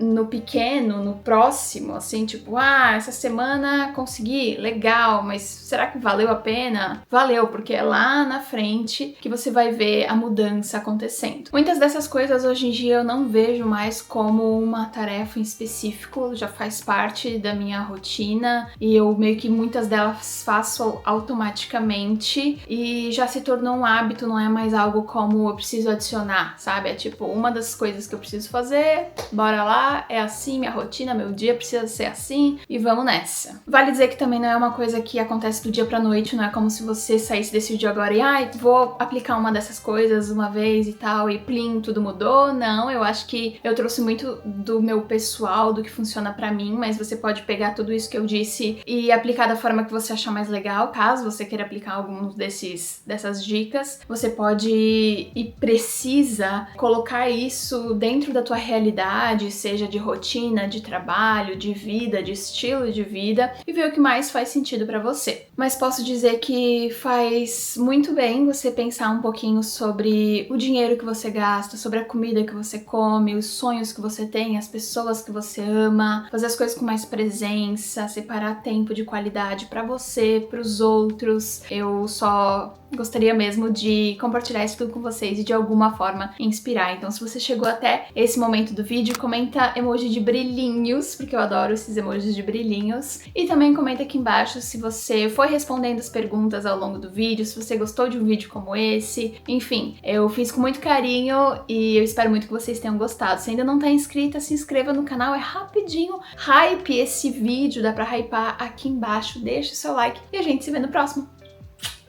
no pequeno, no próximo, assim, tipo, essa semana consegui, legal, mas será que valeu a pena? Valeu, porque é lá na frente que você vai ver a mudança acontecendo. Muitas dessas coisas hoje em dia eu não vejo mais como uma tarefa em específico, já faz parte da minha rotina e eu meio que muitas delas faço automaticamente e já se tornou um hábito, não é mais algo como eu preciso adicionar, sabe? É tipo, uma das coisas que eu preciso fazer, bora lá, é assim, minha rotina, meu dia precisa ser assim e vamos nessa. Vale dizer que também não é uma coisa que acontece do dia pra noite, não é como se você saísse desse vídeo agora e vou aplicar uma dessas coisas uma vez e tal e plim, tudo mudou. Não, eu acho que eu trouxe muito do meu pessoal, do que funciona pra mim, mas você pode pegar tudo isso que eu disse e aplicar da forma que você achar mais legal, caso você queira aplicar alguns dessas dicas. Você pode e precisa colocar isso dentro da tua realidade, seja de rotina, de trabalho, de vida, de estilo de vida, e ver o que mais faz sentido pra você. Mas posso dizer que faz muito bem você pensar um pouquinho sobre o dinheiro que você gasta, sobre a comida que você come, os sonhos que você tem, as pessoas que você ama, fazer as coisas com mais presença, separar tempo de qualidade pra você, pros outros. Eu só gostaria mesmo de compartilhar isso tudo com vocês e de alguma forma inspirar. Então, se você chegou até esse momento do vídeo, comenta emoji de brilhinhos, porque eu adoro esses emojis de brilhinhos. E também comenta aqui embaixo se você foi respondendo as perguntas ao longo do vídeo, se você gostou de um vídeo como esse. Enfim, eu fiz com muito carinho e eu espero muito que vocês tenham gostado. Se ainda não tá inscrita, se inscreva no canal, é rapidinho. Hype esse vídeo, dá pra hypar aqui embaixo. Deixa o seu like e a gente se vê no próximo.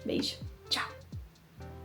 Beijo!